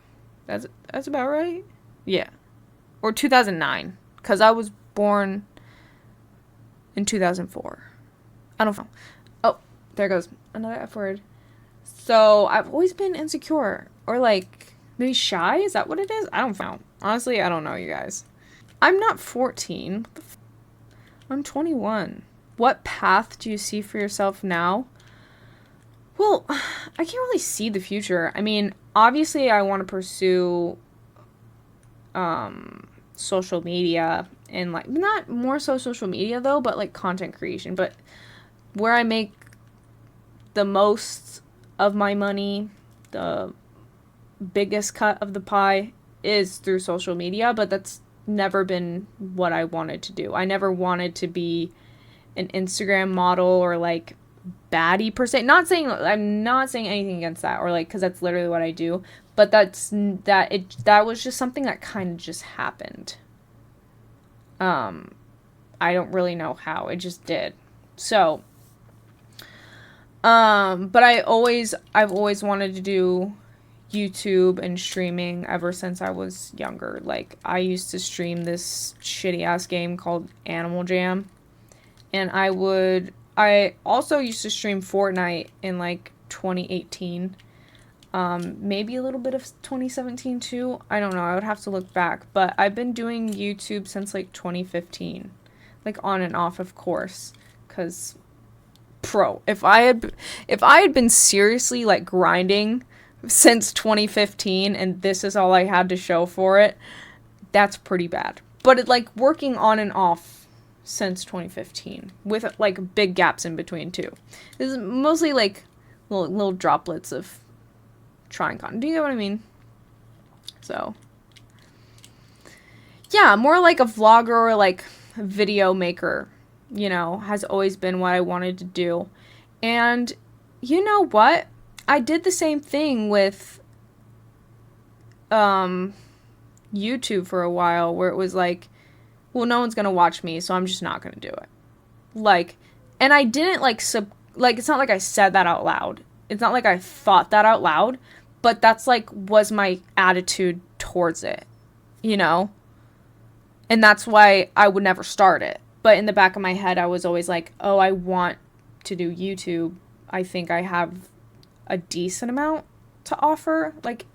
That's about right. Yeah. Or 2009. Because I was born in 2004. I don't know. Oh, there goes another F word. So, I've always been insecure. Or, like, maybe shy? Is that what it is? I don't know. Honestly, I don't know, you guys. I'm not 14. I'm 21. What path do you see for yourself now? Well, I can't really see the future. I mean, obviously, I want to pursue social media, and like not more so social media though, but like content creation. But where I make the most of my money, the biggest cut of the pie, is through social media, but that's never been what I wanted to do. I never wanted to be an Instagram model or like baddie per se. I'm not saying anything against that, or like, because that's literally what I do, but that was just something that kind of just happened. I don't really know how, it just did. So but I've always wanted to do YouTube and streaming ever since I was younger. Like, I used to stream this shitty ass game called Animal Jam, and I also used to stream Fortnite in like 2018, maybe a little bit of 2017 too. I don't know, I would have to look back, but I've been doing YouTube since like 2015, like on and off, of course, because if I had been seriously like grinding since 2015 and this is all I had to show for it, that's pretty bad. But it, like, working on and off since 2015 with like big gaps in between too. This is mostly like little droplets of trying content. Do you get what I mean? So yeah, more like a vlogger or like video maker, you know, has always been what I wanted to do. And you know what? I did the same thing with YouTube for a while, where it was like, well, no one's gonna watch me, so I'm just not gonna do it. Like, and I didn't like it's not like I said that out loud. It's not like I thought that out loud, but that's like was my attitude towards it, you know? And that's why I would never start it. But in the back of my head, I was always like, oh, I want to do YouTube. I think I have a decent amount to offer. Like,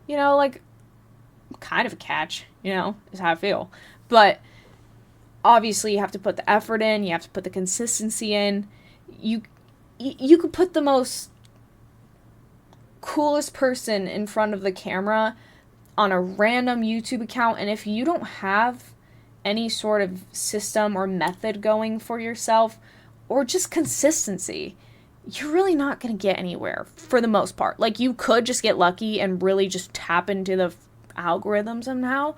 you know, like, kind of a catch, you know, is how I feel. But obviously you have to put the effort in. You have to put the consistency in. You could put the most coolest person in front of the camera on a random YouTube account, and if you don't have any sort of system or method going for yourself, or just consistency, you're really not going to get anywhere for the most part. Like, you could just get lucky and really just tap into the algorithm somehow,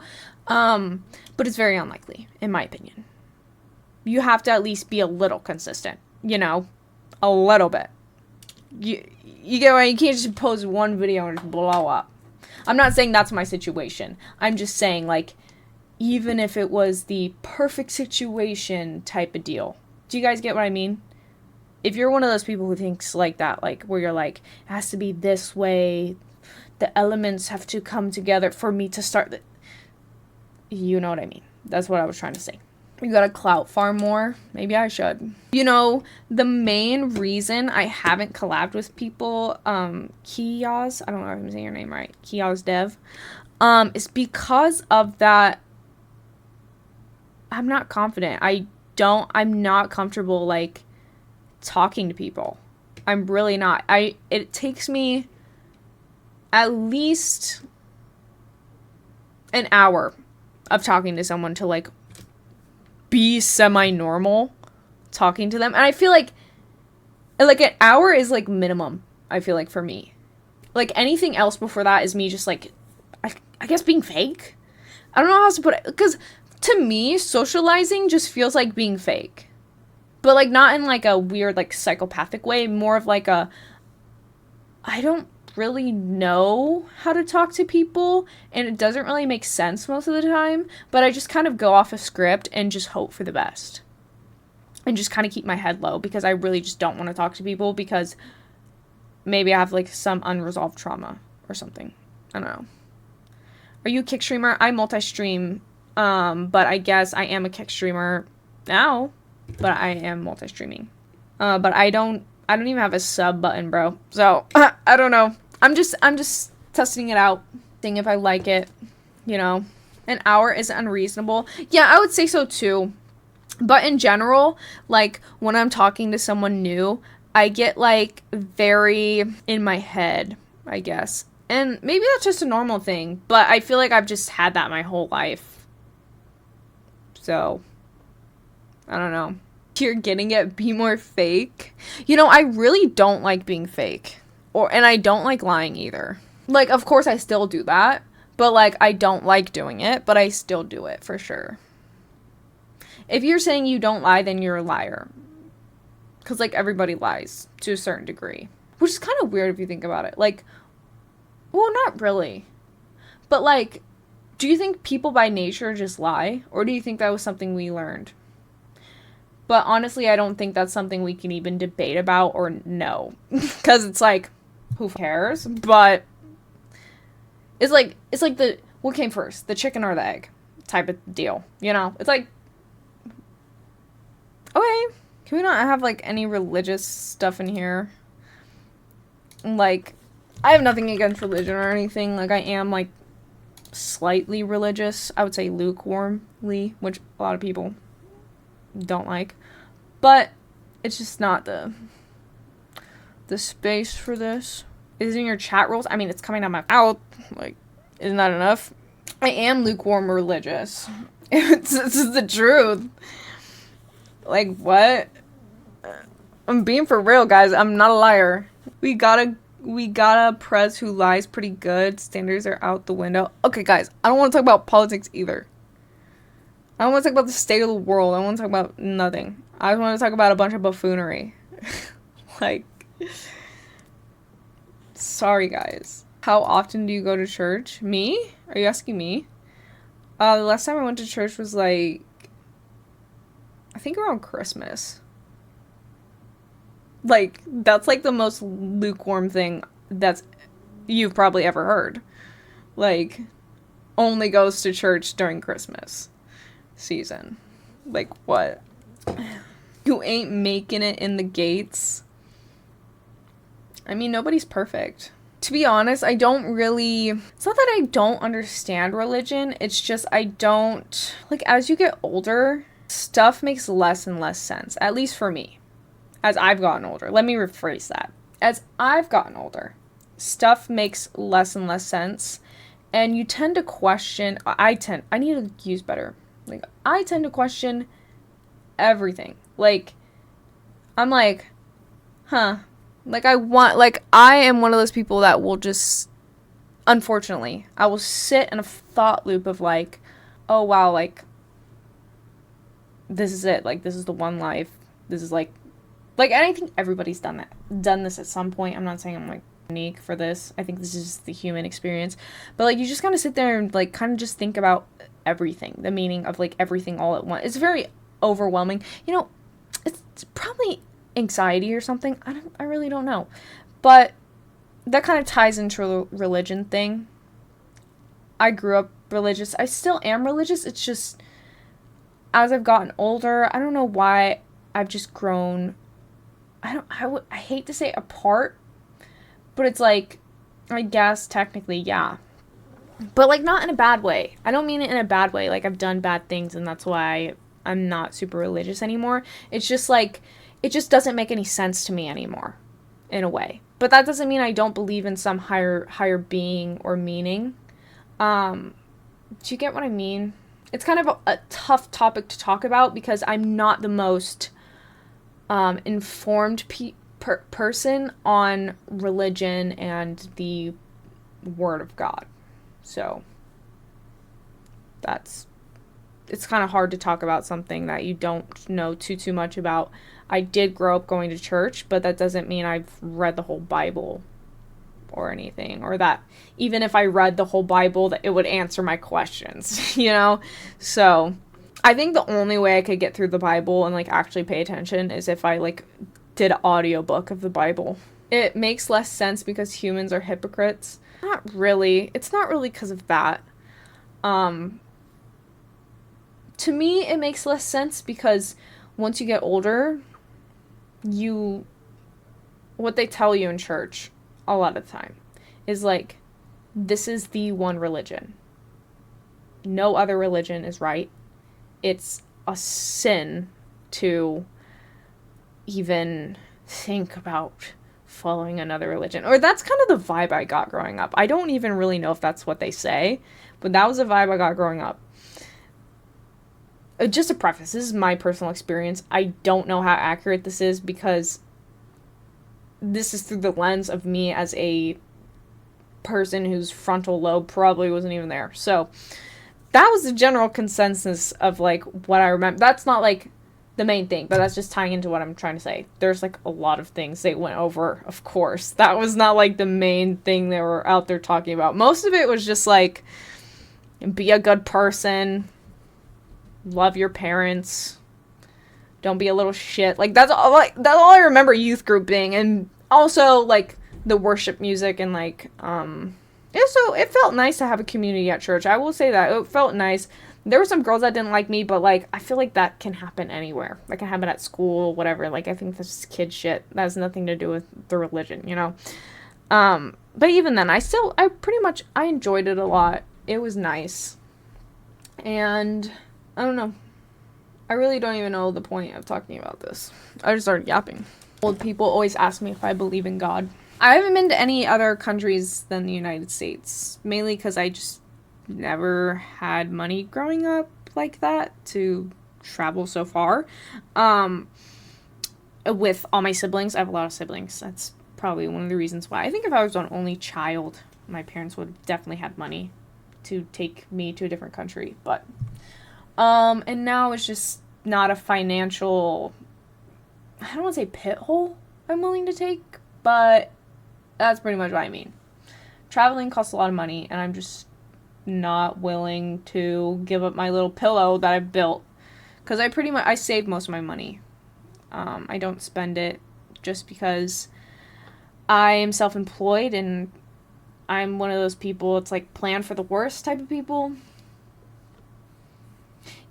but it's very unlikely, in my opinion. You have to at least be a little consistent, you know, a little bit. You get why you can't just post one video and just blow up. I'm not saying that's my situation. I'm just saying, like, even if it was the perfect situation type of deal. Do you guys get what I mean? If you're one of those people who thinks like that, like, where you're like, it has to be this way, the elements have to come together for me to start, you know what I mean. That's what I was trying to say. You gotta clout farm more. Maybe I should. You know, the main reason I haven't collabed with people, Kiyaz, I don't know if I'm saying your name right, Kiyaz Dev, is because of that. I'm not confident. I'm not comfortable, like, talking to people. I'm really not. It takes me at least an hour of talking to someone to, like, be semi-normal talking to them. And I feel like an hour is, like, minimum, I feel like, for me. Like, anything else before that is me just, like, I guess being fake? I don't know how else to put it. Because to me, socializing just feels like being fake. But, like, not in, like, a weird, like, psychopathic way. More of, like, I don't really know how to talk to people, and it doesn't really make sense most of the time, but I just kind of go off a script and just hope for the best. And just kind of keep my head low, because I really just don't want to talk to people, because maybe I have, like, some unresolved trauma or something. I don't know. Are you a kick streamer? I multi-stream, but I guess I am a kick streamer now, but I am multi-streaming. But I don't even have a sub button, bro. So, I don't know. I'm just testing it out, seeing if I like it, you know. An hour is unreasonable. Yeah, I would say so too. But in general, like, when I'm talking to someone new, I get, like, very in my head, I guess. And maybe that's just a normal thing, but I feel like I've just had that my whole life. So, I don't know. You're getting it, be more fake. You know, I really don't like being fake. And I don't like lying either. Like, of course I still do that, but like, I don't like doing it, but I still do it for sure. If you're saying you don't lie, then you're a liar. Because, like, everybody lies to a certain degree. Which is kind of weird if you think about it. Like, well, not really. But, like, do you think people by nature just lie? Or do you think that was something we learned? But honestly, I don't think that's something we can even debate about or know. Because it's like, who cares? But it's like what came first? The chicken or the egg type of deal. You know? It's like, okay, can we not have, like, any religious stuff in here? Like, I have nothing against religion or anything. Like, I am, like, slightly religious. I would say lukewarmly, which a lot of people don't like. But it's just not the space for this. Is in your chat rules? I mean, it's coming out my mouth. Like, isn't that enough? I am lukewarm religious. It's the truth. Like, what? I'm being for real, guys. I'm not a liar. We got a pres who lies pretty good. Standards are out the window. Okay, guys. I don't want to talk about politics either. I don't want to talk about the state of the world. I don't want to talk about nothing. I just want to talk about a bunch of buffoonery. Like, sorry, guys. How often do you go to church? Me? Are you asking me? The last time I went to church was, like, I think around Christmas. Like, that's, like, the most lukewarm thing that's you've probably ever heard. Like, only goes to church during Christmas season. Like, what? You ain't making it in the gates. I mean, nobody's perfect. To be honest, I don't really... It's not that I don't understand religion. It's just I don't... Like, as you get older, stuff makes less and less sense. At least for me. As I've gotten older. Let me rephrase that. As I've gotten older, stuff makes less and less sense. And you tend to question... I need to use better. Like, I tend to question everything. Like, I'm like, huh. Like, I am one of those people that will just, unfortunately, I will sit in a thought loop of, like, oh, wow, like, this is it. Like, this is the one life. This is, like, and I think everybody's done this at some point. I'm not saying I'm, like, unique for this. I think this is just the human experience. But, like, you just kind of sit there and, like, kind of just think about everything. The meaning of, like, everything all at once. It's very overwhelming. You know, it's probably anxiety or something. I really don't know. But that kind of ties into the religion thing. I grew up religious. I still am religious. It's just, as I've gotten older, I don't know why I've just grown, I hate to say apart, but it's like, I guess technically, yeah. But, like, not in a bad way. I don't mean it in a bad way. Like, I've done bad things and that's why I'm not super religious anymore. It's just, like, it just doesn't make any sense to me anymore, in a way. But that doesn't mean I don't believe in some higher being or meaning. Do you get what I mean? It's kind of a tough topic to talk about because I'm not the most informed person on religion and the Word of God. So, it's kind of hard to talk about something that you don't know too much about. I did grow up going to church, but that doesn't mean I've read the whole Bible or anything, or that even if I read the whole Bible, that it would answer my questions, you know? So, I think the only way I could get through the Bible and, like, actually pay attention is if I, like, did an audiobook of the Bible. It makes less sense because humans are hypocrites. Not really. It's not really because of that. To me, it makes less sense because once you get older, what they tell you in church a lot of the time is, like, this is the one religion. No other religion is right. It's a sin to even think about following another religion. Or that's kind of the vibe I got growing up. I don't even really know if that's what they say, but that was the vibe I got growing up. Just a preface, this is my personal experience. I don't know how accurate this is because this is through the lens of me as a person whose frontal lobe probably wasn't even there. So that was the general consensus of like what I remember. That's not like the main thing, but that's just tying into what I'm trying to say. There's like a lot of things they went over, of course. That was not like the main thing they were out there talking about. Most of it was just like, be a good person, love your parents, don't be a little shit. Like that's all I remember youth group being. And also like the worship music and like it felt nice to have a community at church. I will say that it felt nice. There were some girls that didn't like me, but like I feel like that can happen anywhere. That can happen at school, whatever. Like I think that's just kid shit. That has nothing to do with the religion, you know. But even then, I enjoyed it a lot. It was nice, and I don't know. I really don't even know the point of talking about this. I just started yapping. Old people always ask me if I believe in God. I haven't been to any other countries than the United States, mainly because I just never had money growing up like that to travel so far. With all my siblings, I have a lot of siblings. That's probably one of the reasons why. I think if I was an only child, my parents would have definitely had money to take me to a different country. But, and now it's just not a financial, I don't want to say pit hole I'm willing to take, but that's pretty much what I mean. Traveling costs a lot of money, and I'm just not willing to give up my little pillow that I've built, because I save most of my money. I don't spend it just because I am self-employed, and I'm one of those people, it's like plan for the worst type of people.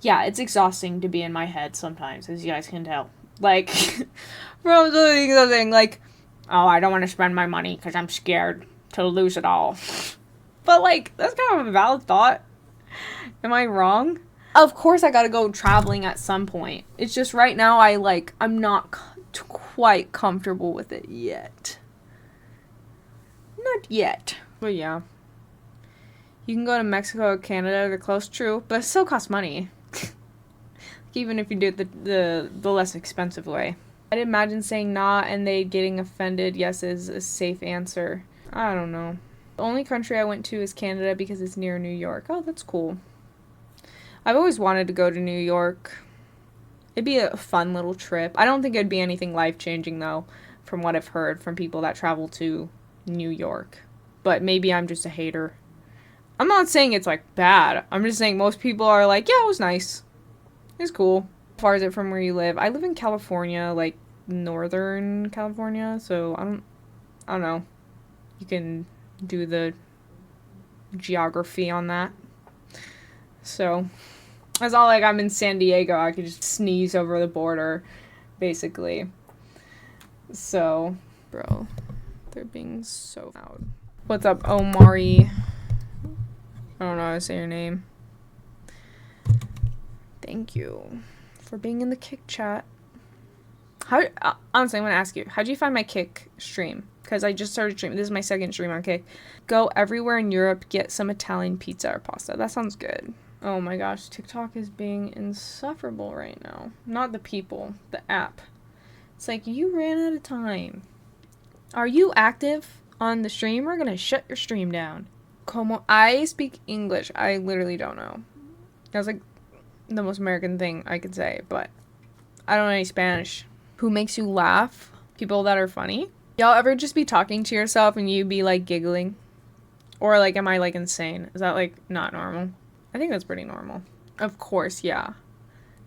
Yeah, it's exhausting to be in my head sometimes, as you guys can tell. Like, from doing something like, oh, I don't want to spend my money because I'm scared to lose it all. But, like, that's kind of a valid thought. Am I wrong? Of course I gotta go traveling at some point. It's just right now I'm not quite comfortable with it yet. Not yet. But yeah. You can go to Mexico or Canada, they're close, true, but it still costs money. Even if you do it the less expensive way. I'd imagine saying not and they getting offended, yes, is a safe answer. I don't know. The only country I went to is Canada because it's near New York. Oh, that's cool. I've always wanted to go to New York. It'd be a fun little trip. I don't think it'd be anything life-changing, though, from what I've heard from people that travel to New York. But maybe I'm just a hater. I'm not saying it's, like, bad. I'm just saying most people are like, yeah, it was nice. It's cool. How far is it from where you live? I live in California, like, Northern California, so I don't know. You can do the geography on that. So, it's not like I'm in San Diego. I could just sneeze over the border, basically. So, bro, they're being so loud. What's up, Omari? I don't know how to say your name. Thank you for being in the Kick chat. Honestly, I'm going to ask you, how'd you find my Kick stream? Because I just started streaming. This is my second stream on Kick. Go everywhere in Europe, get some Italian pizza or pasta. That sounds good. Oh my gosh, TikTok is being insufferable right now. Not the people, the app. It's like, you ran out of time. Are you active on the stream? We're going to shut your stream down. Como I speak English. I literally don't know. That's like the most American thing I could say, but I don't know any Spanish. Who makes you laugh? People that are funny? Y'all ever just be talking to yourself and you be like giggling? Or like, am I like insane? Is that like not normal? I think that's pretty normal. Of course, yeah.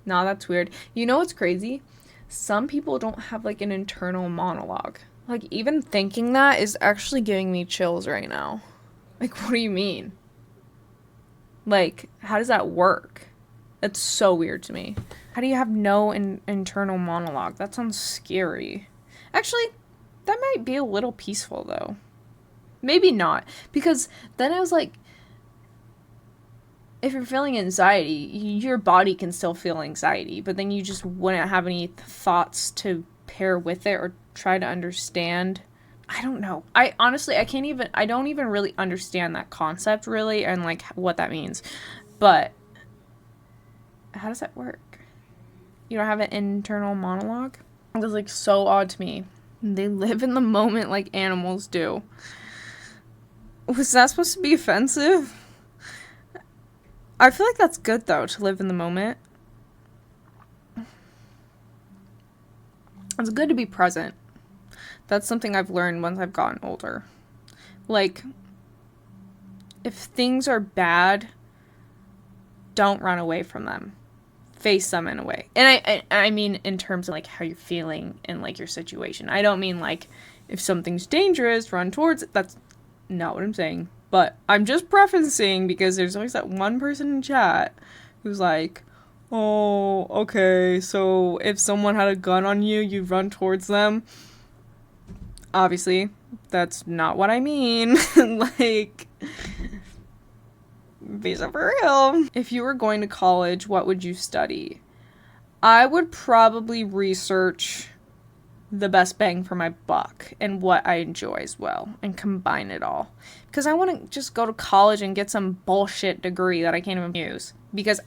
Nah, that's weird. You know what's crazy? Some people don't have like an internal monologue. Like even thinking that is actually giving me chills right now. Like, what do you mean? Like, how does that work? That's so weird to me. How do you have no internal monologue? That sounds scary. Actually, that might be a little peaceful, though. Maybe not. Because then I was like, if you're feeling anxiety, your body can still feel anxiety, but then you just wouldn't have any thoughts to pair with it or try to understand I don't know. I don't even really understand that concept really and like what that means. But how does that work? You don't have an internal monologue? It was like so odd to me. They live in the moment like animals do. Was that supposed to be offensive? I feel like that's good though, to live in the moment. It's good to be present. That's something I've learned once I've gotten older. Like, if things are bad, don't run away from them. Face them in a way. And I mean in terms of like how you're feeling in like your situation. I don't mean like if something's dangerous, run towards it. That's not what I'm saying. But I'm just prefacing because there's always that one person in chat who's like, oh, okay, so if someone had a gun on you, you'd run towards them. Obviously, that's not what I mean. Like, be so for real. If you were going to college, what would you study? I would probably research the best bang for my buck and what I enjoy as well and combine it all. Because I want to just go to college and get some bullshit degree that I can't even use. Because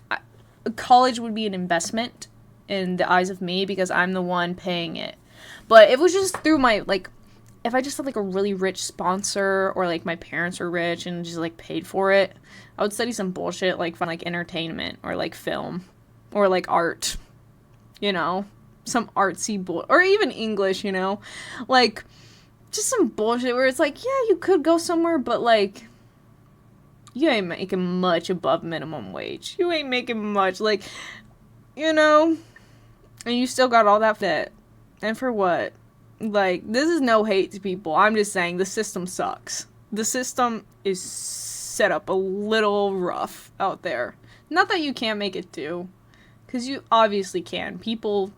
college would be an investment in the eyes of me because I'm the one paying it. But if it was just through my, like, if I just had, like, a really rich sponsor or, like, my parents were rich and just, like, paid for it, I would study some bullshit, like, fun, like, entertainment or, like, film or, like, art, you know? Some artsy or even English, you know? Like, just some bullshit where it's like, yeah, you could go somewhere, but, like, you ain't making much above minimum wage. You ain't making much, like, you know? And you still got all that fit. And for what? Like, this is no hate to people. I'm just saying the system sucks. The system is set up a little rough out there. Not that you can't make it do. Because you obviously can. People,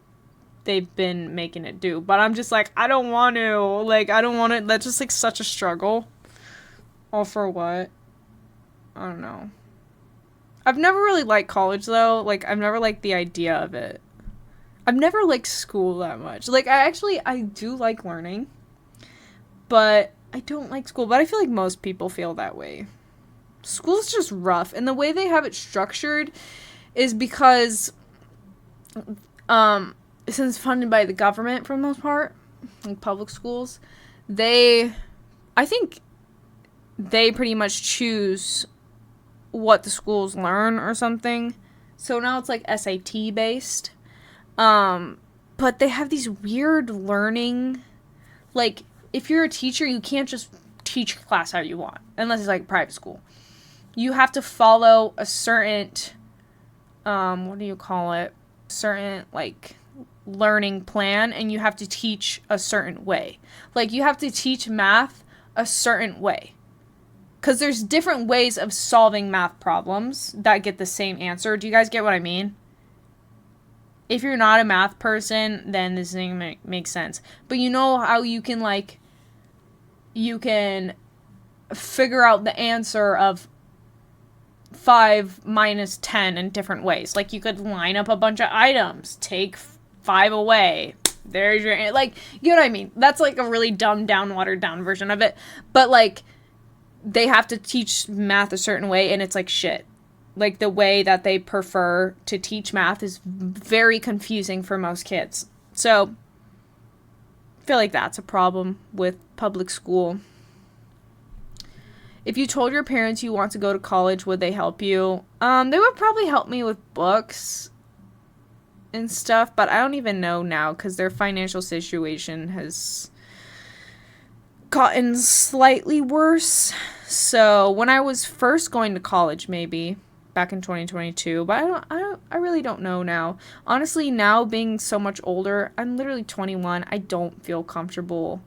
they've been making it do. But I'm just like, I don't want to. Like, I don't want to. That's just, like, such a struggle. All for what? I don't know. I've never really liked college, though. Like, I've never liked the idea of it. I've never liked school that much. Like, I do like learning. But I don't like school. But I feel like most people feel that way. School's just rough. And the way they have it structured is because, since funded by the government for the most part, like public schools, I think they pretty much choose what the schools learn or something. So now it's like SAT based. But they have these weird learning, like, if you're a teacher, you can't just teach your class how you want, unless it's, like, private school. You have to follow a certain, what do you call it? Certain, like, learning plan, and you have to teach a certain way. Like, you have to teach math a certain way. Because there's different ways of solving math problems that get the same answer. Do you guys get what I mean? If you're not a math person, then this thing makes sense. But you know how you can, like, you can figure out the answer of 5 minus 10 in different ways. Like, you could line up a bunch of items, take 5 away. There's your, like, you know what I mean? That's, like, a really dumbed down, watered down version of it. But, like, they have to teach math a certain way, and it's, like, shit. Like, the way that they prefer to teach math is very confusing for most kids. So, I feel like that's a problem with public school. If you told your parents you want to go to college, would they help you? They would probably help me with books and stuff, but I don't even know now because their financial situation has gotten slightly worse. So, when I was first going to college, maybe back in 2022, but I really don't know now. Honestly, now being so much older, I'm literally 21, I don't feel comfortable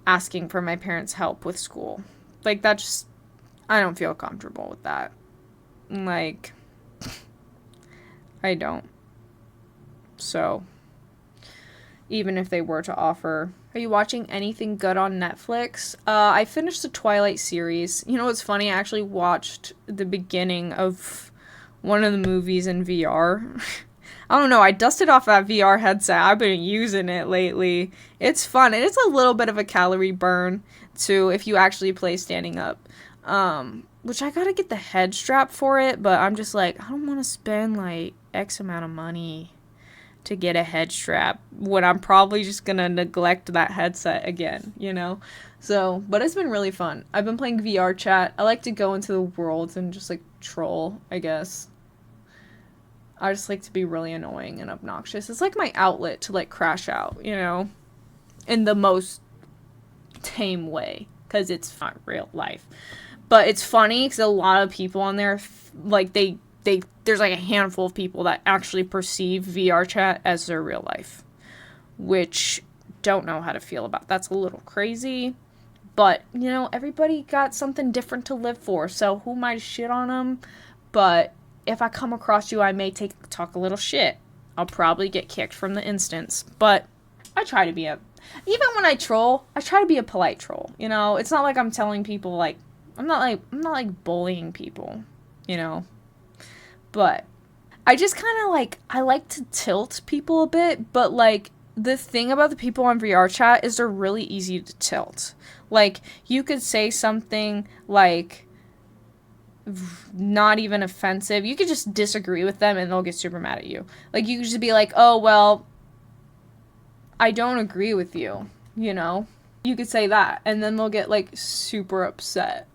asking for my parents' help with school. Like, that just, I don't feel comfortable with that. Like, I don't. So, even if they were to offer. Are you watching anything good on Netflix? I finished the Twilight series. You know what's funny? I actually watched the beginning of one of the movies in VR. I don't know. I dusted off that VR headset. I've been using it lately. It's fun, and it's a little bit of a calorie burn too if you actually play standing up. Which I gotta get the head strap for it, but I'm just like, I don't want to spend like X amount of money to get a head strap when I'm probably just gonna neglect that headset again, you know? So, but it's been really fun. I've been playing VR chat. I like to go into the worlds and just like troll, I guess. I just like to be really annoying and obnoxious. It's like my outlet to like crash out, you know? In the most tame way, because it's not real life. But it's funny because a lot of people on there, like, there's like a handful of people that actually perceive VR chat as their real life, which don't know how to feel about. That's a little crazy, but, you know, everybody got something different to live for, so who might shit on them? But if I come across you, I may talk a little shit. I'll probably get kicked from the instance, but I try to be even when I troll, I try to be a polite troll, you know? It's not like I'm telling people, like, I'm not like bullying people, you know? But I just kind of like, I like to tilt people a bit, but like the thing about the people on VR chat is they're really easy to tilt. Like you could say something like not even offensive. You could just disagree with them and they'll get super mad at you. Like you could just be like, "Oh, well, I don't agree with you," you know? You could say that and then they'll get like super upset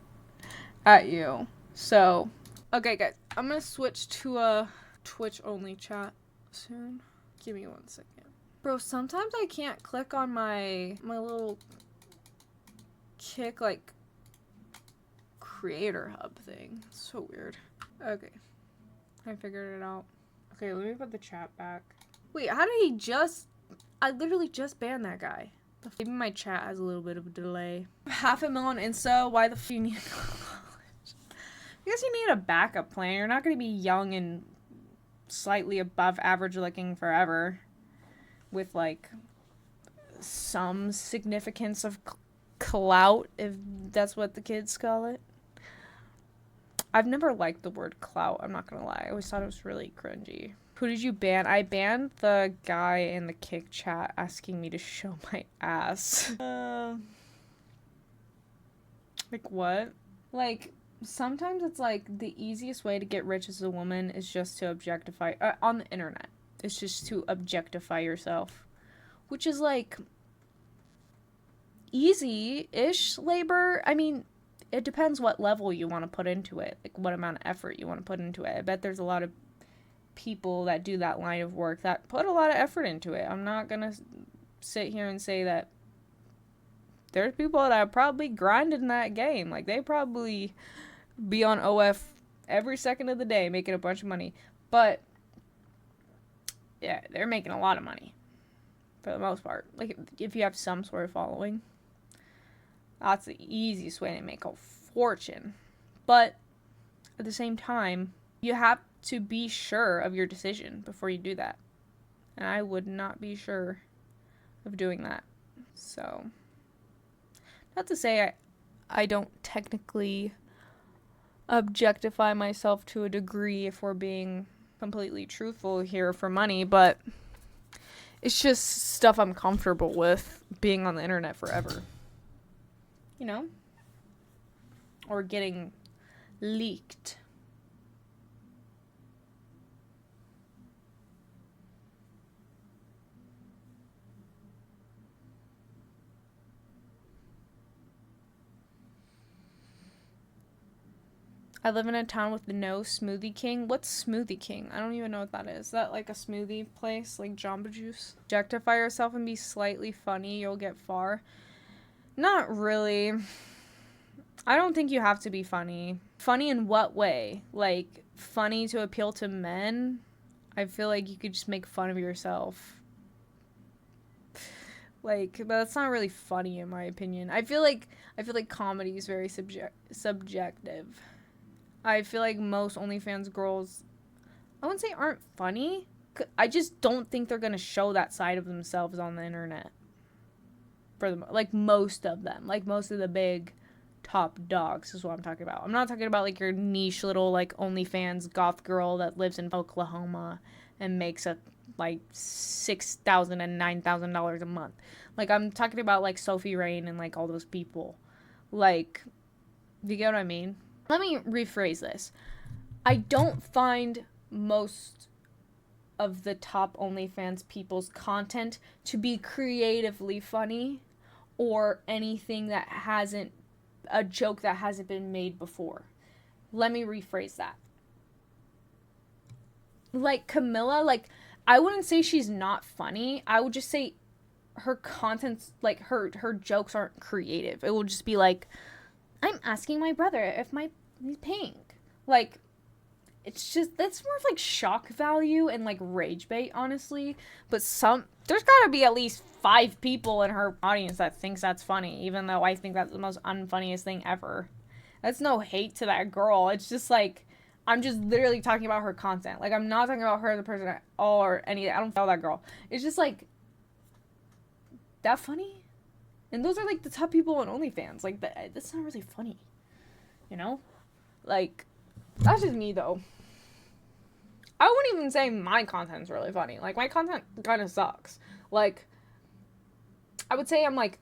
at you. So, okay guys, I'm gonna switch to a Twitch only chat soon. Give me 1 second. Bro, sometimes I can't click on my little Kick like creator hub thing. It's so weird. Okay. I figured it out. Okay, let me put the chat back. Wait, how did he I literally just banned that guy. Maybe my chat has a little bit of a delay. 500,000 on Insta. Why the f you need because you need a backup plan. You're not going to be young and slightly above average looking forever with, like, some significance of clout, if that's what the kids call it. I've never liked the word clout, I'm not going to lie. I always thought it was really cringy. Who did you ban? I banned the guy in the Kick chat asking me to show my ass. Like, what? Like, sometimes it's like the easiest way to get rich as a woman is just to objectify on the internet. It's just to objectify yourself, which is like easy-ish labor. I mean, it depends what level you want to put into it, like what amount of effort you want to put into it. I bet there's a lot of people that do that line of work that put a lot of effort into it. I'm not gonna sit here and say that there's people that are probably grinding that game. Like, they probably be on OF every second of the day making a bunch of money. But, yeah, they're making a lot of money for the most part. Like, if you have some sort of following, that's the easiest way to make a fortune. But, at the same time, you have to be sure of your decision before you do that. And I would not be sure of doing that. So, not to say I don't technically objectify myself to a degree if we're being completely truthful here for money, but it's just stuff I'm comfortable with being on the internet forever. You know? Or getting leaked. I live in a town with no Smoothie King. What's Smoothie King? I don't even know what that is. Is that like a smoothie place? Like Jamba Juice? Objectify yourself and be slightly funny. You'll get far. Not really. I don't think you have to be funny. Funny in what way? Like, funny to appeal to men? I feel like you could just make fun of yourself. Like, that's not really funny in my opinion. I feel like comedy is very subjective. I feel like most OnlyFans girls, I wouldn't say aren't funny. I just don't think they're going to show that side of themselves on the internet. Like, most of them. Like, most of the big top dogs is what I'm talking about. I'm not talking about, like, your niche little, like, OnlyFans goth girl that lives in Oklahoma and makes like $6,000 and $9,000 a month. Like, I'm talking about like Sophie Rain and like all those people. Like, do you get what I mean? Let me rephrase this. I don't find most of the top OnlyFans people's content to be creatively funny or anything that hasn't, a joke that hasn't been made before. Let me rephrase that. Like Camilla, like, I wouldn't say she's not funny. I would just say her content's, like, her jokes aren't creative. It will just be like, I'm asking my brother if he's pink. Like, it's just, that's more of like shock value and like rage bait, honestly. But there's gotta be at least 5 people in her audience that thinks that's funny, even though I think that's the most unfunniest thing ever. That's no hate to that girl. It's just like, I'm just literally talking about her content. Like, I'm not talking about her as a person at all or any, I don't follow that girl. It's just like, that funny? And those are like the top people on OnlyFans. Like, that's not really funny. You know? Like, that's just me though. I wouldn't even say my content's really funny. Like, my content kind of sucks. Like, I would say I'm, like,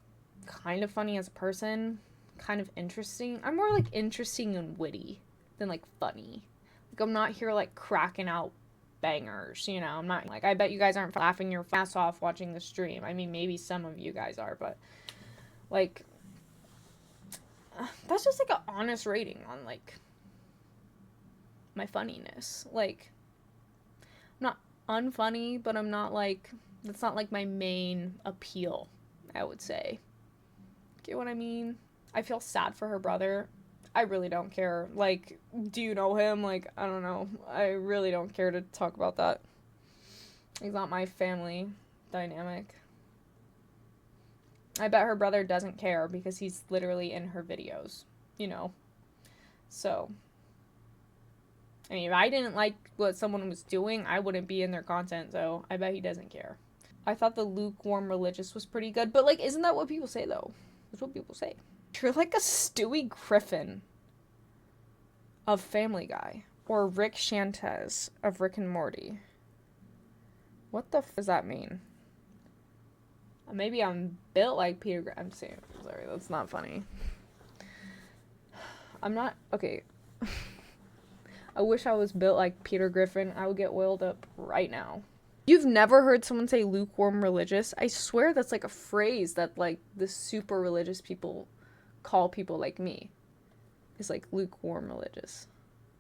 kind of funny as a person. Kind of interesting. I'm more, like, interesting and witty than, like, funny. Like, I'm not here, like, cracking out bangers, you know? I'm not, like, I bet you guys aren't laughing your ass off watching the stream. I mean, maybe some of you guys are, but, like, that's just, like, an honest rating on, like, my funniness. Like, I'm not unfunny, but I'm not, like, that's not, like, my main appeal, I would say. Get what I mean? I feel sad for her brother. I really don't care. Like, do you know him? Like, I don't know. I really don't care to talk about that. He's not my family dynamic. I bet her brother doesn't care because he's literally in her videos, you know? So, I mean, if I didn't like what someone was doing, I wouldn't be in their content, so I bet he doesn't care. I thought the lukewarm religious was pretty good, but, like, isn't that what people say, though? That's what people say. You're like a Stewie Griffin of Family Guy, or Rick Shantez of Rick and Morty. What the f does that mean? Maybe I'm built like Peter Griffin. I'm sorry, that's not funny. I'm not, okay. I wish I was built like Peter Griffin. I would get oiled up right now. You've never heard someone say lukewarm religious? I swear that's like a phrase that like the super religious people call people like me. It's like lukewarm religious.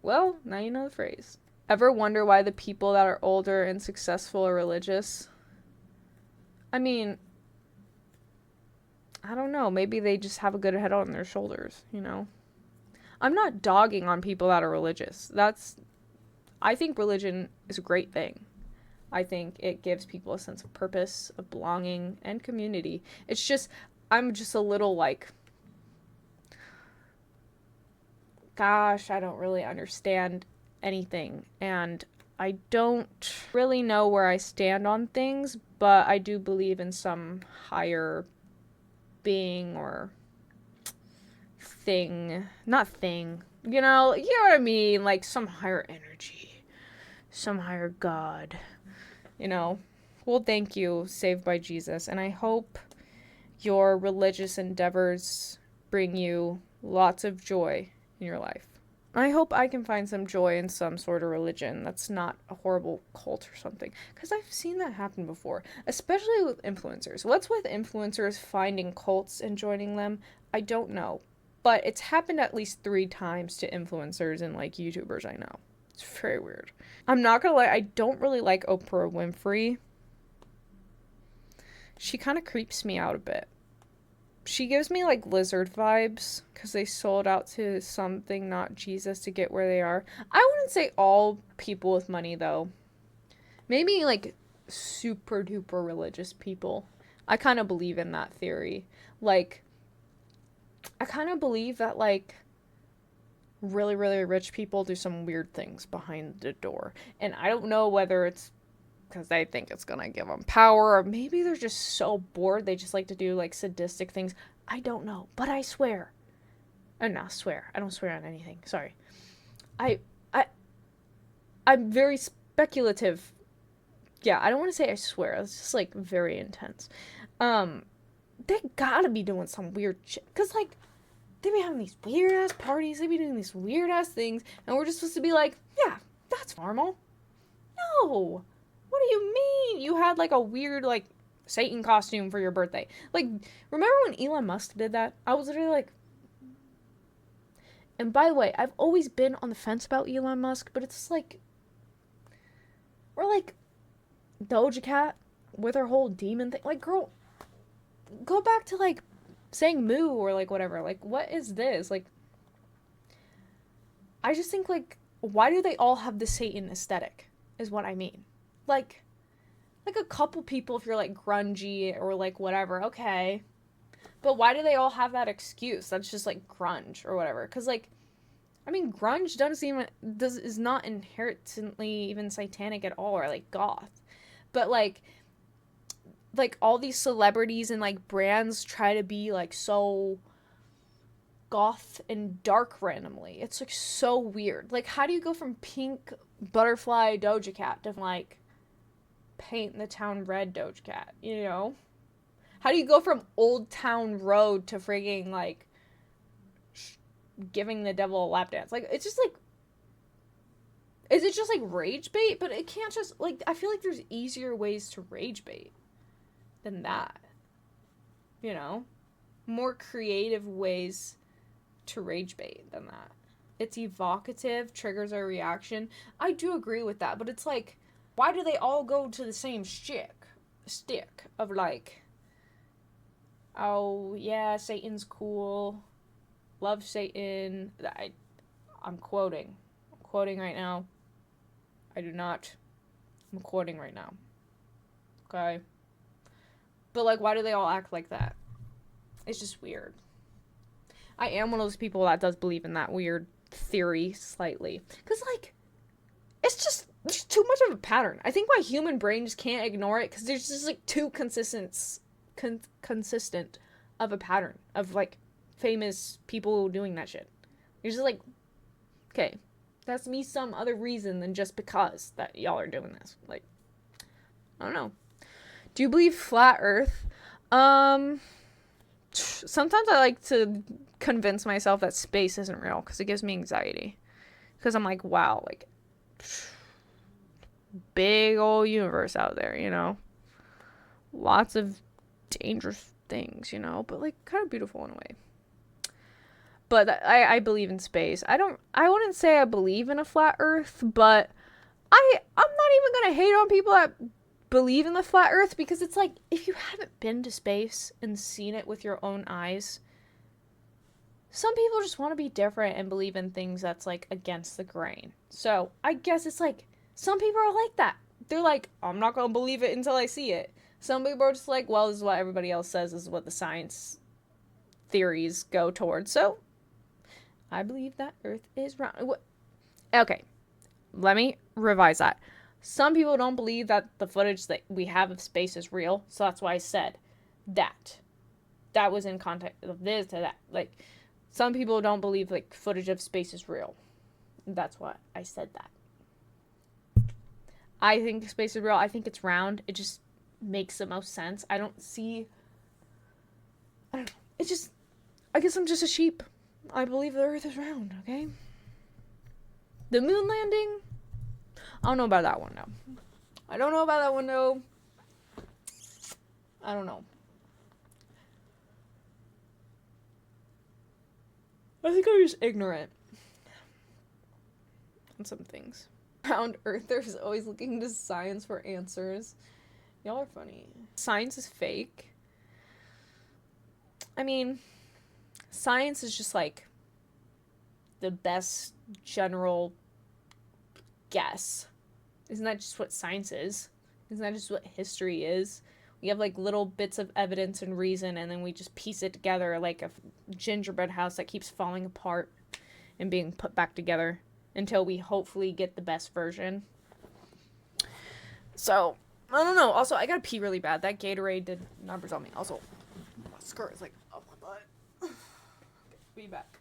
Well, now you know the phrase. Ever wonder why the people that are older and successful are religious? I mean, I don't know. Maybe they just have a good head on their shoulders, you know? I'm not dogging on people that are religious. I think religion is a great thing. I think it gives people a sense of purpose, of belonging, and community. It's just, I'm just a little like, gosh, I don't really understand anything. And I don't really know where I stand on things, but I do believe in some higher being or thing. Not thing. You know what I mean? Like some higher energy. Some higher God. You know? Well, thank you, Saved by Jesus. And I hope your religious endeavors bring you lots of joy in your life. I hope I can find some joy in some sort of religion that's not a horrible cult or something. Because I've seen that happen before. Especially with influencers. What's with influencers finding cults and joining them? I don't know. But it's happened at least 3 times to influencers and, like, YouTubers I know. It's very weird. I'm not gonna lie, I don't really like Oprah Winfrey. She kind of creeps me out a bit. She gives me, like, lizard vibes, because they sold out to something, not Jesus, to get where they are. I wouldn't say all people with money, though. Maybe, like, super duper religious people. I kind of believe in that theory. Like, I kind of believe that, like, really, really rich people do some weird things behind the door. And I don't know whether it's because they think it's gonna give them power, or maybe they're just so bored they just like to do, like, sadistic things. I don't know, but I swear. I don't swear. I don't swear on anything. Sorry. I'm very speculative yeah, I don't want to say I swear. It's just, like, very intense. They gotta be doing some weird shit. Because, like, they be having these weird-ass parties. They be doing these weird-ass things. And we're just supposed to be like, yeah, that's normal. No. What do you mean? You had, like, a weird, like, Satan costume for your birthday. Like, remember when Elon Musk did that? I was literally like... And by the way, I've always been on the fence about Elon Musk, but it's like... Or, like, Doja Cat with her whole demon thing. Like, girl, go back to, like, saying moo or, like, whatever. Like, what is this? Like, I just think, like, why do they all have the Satan aesthetic is what I mean. Like a couple people, if you're, like, grungy or, like, whatever, okay. But why do they all have that excuse? That's just, like, grunge or whatever. Because, like, I mean, grunge is not inherently even satanic at all, or, like, goth. But, like, all these celebrities and, like, brands try to be, like, so goth and dark randomly. It's, like, so weird. Like, how do you go from pink butterfly Doja Cat to, like, paint the town red Doja Cat, you know? How do you go from Old Town Road to frigging, like, giving the devil a lap dance? Like, it's just, like, is it just, like, rage bait? But it can't just, like, I feel like there's easier ways to rage bait than that, you know? More creative ways to rage bait than that. It's evocative, triggers our reaction. I do agree with that, but it's like, why do they all go to the same stick of, like, oh, yeah, Satan's cool, love Satan. I'm quoting right now. I'm quoting right now. Okay? But, like, why do they all act like that? It's just weird. I am one of those people that does believe in that weird theory slightly. Because, like, it's just, there's too much of a pattern. I think my human brain just can't ignore it because there's just, like, too consistent of a pattern of, like, famous people doing that shit. You're just like, okay, that's me some other reason than just because that y'all are doing this. Like, I don't know. Do you believe flat earth? Sometimes I like to convince myself that space isn't real because it gives me anxiety. Because I'm like, wow, like, big old universe out there, you know? Lots of dangerous things, you know? But, like, kind of beautiful in a way. But I believe in space. I wouldn't say I believe in a flat earth, but I'm not even going to hate on people that believe in the flat earth because it's like, if you haven't been to space and seen it with your own eyes, some people just want to be different and believe in things that's, like, against the grain. So I guess it's like, some people are like that. They're like, I'm not going to believe it until I see it. Some people are just like, well, this is what everybody else says, this is what the science theories go towards. So I believe that Earth is round. Okay, let me revise that. Some people don't believe that the footage that we have of space is real, so that's why I said that. That was in context of this to that. Like, some people don't believe, like, footage of space is real. That's why I said that. I think space is real. I think it's round. It just makes the most sense. I don't know. It's just, I guess I'm just a sheep. I believe the Earth is round, okay? The moon landing, I don't know about that one, though. I don't know. I think I'm just ignorant on some things. Round earthers always looking to science for answers. Y'all are funny. Science is fake. I mean, science is just, like, the best general guess. Isn't that just what science is? Isn't that just what history is? We have, like, little bits of evidence and reason, and then we just piece it together like a gingerbread house that keeps falling apart and being put back together until we hopefully get the best version. So, I don't know. Also, I gotta pee really bad. That Gatorade did numbers on me. Also, my skirt is, like, up my butt. Okay, be back.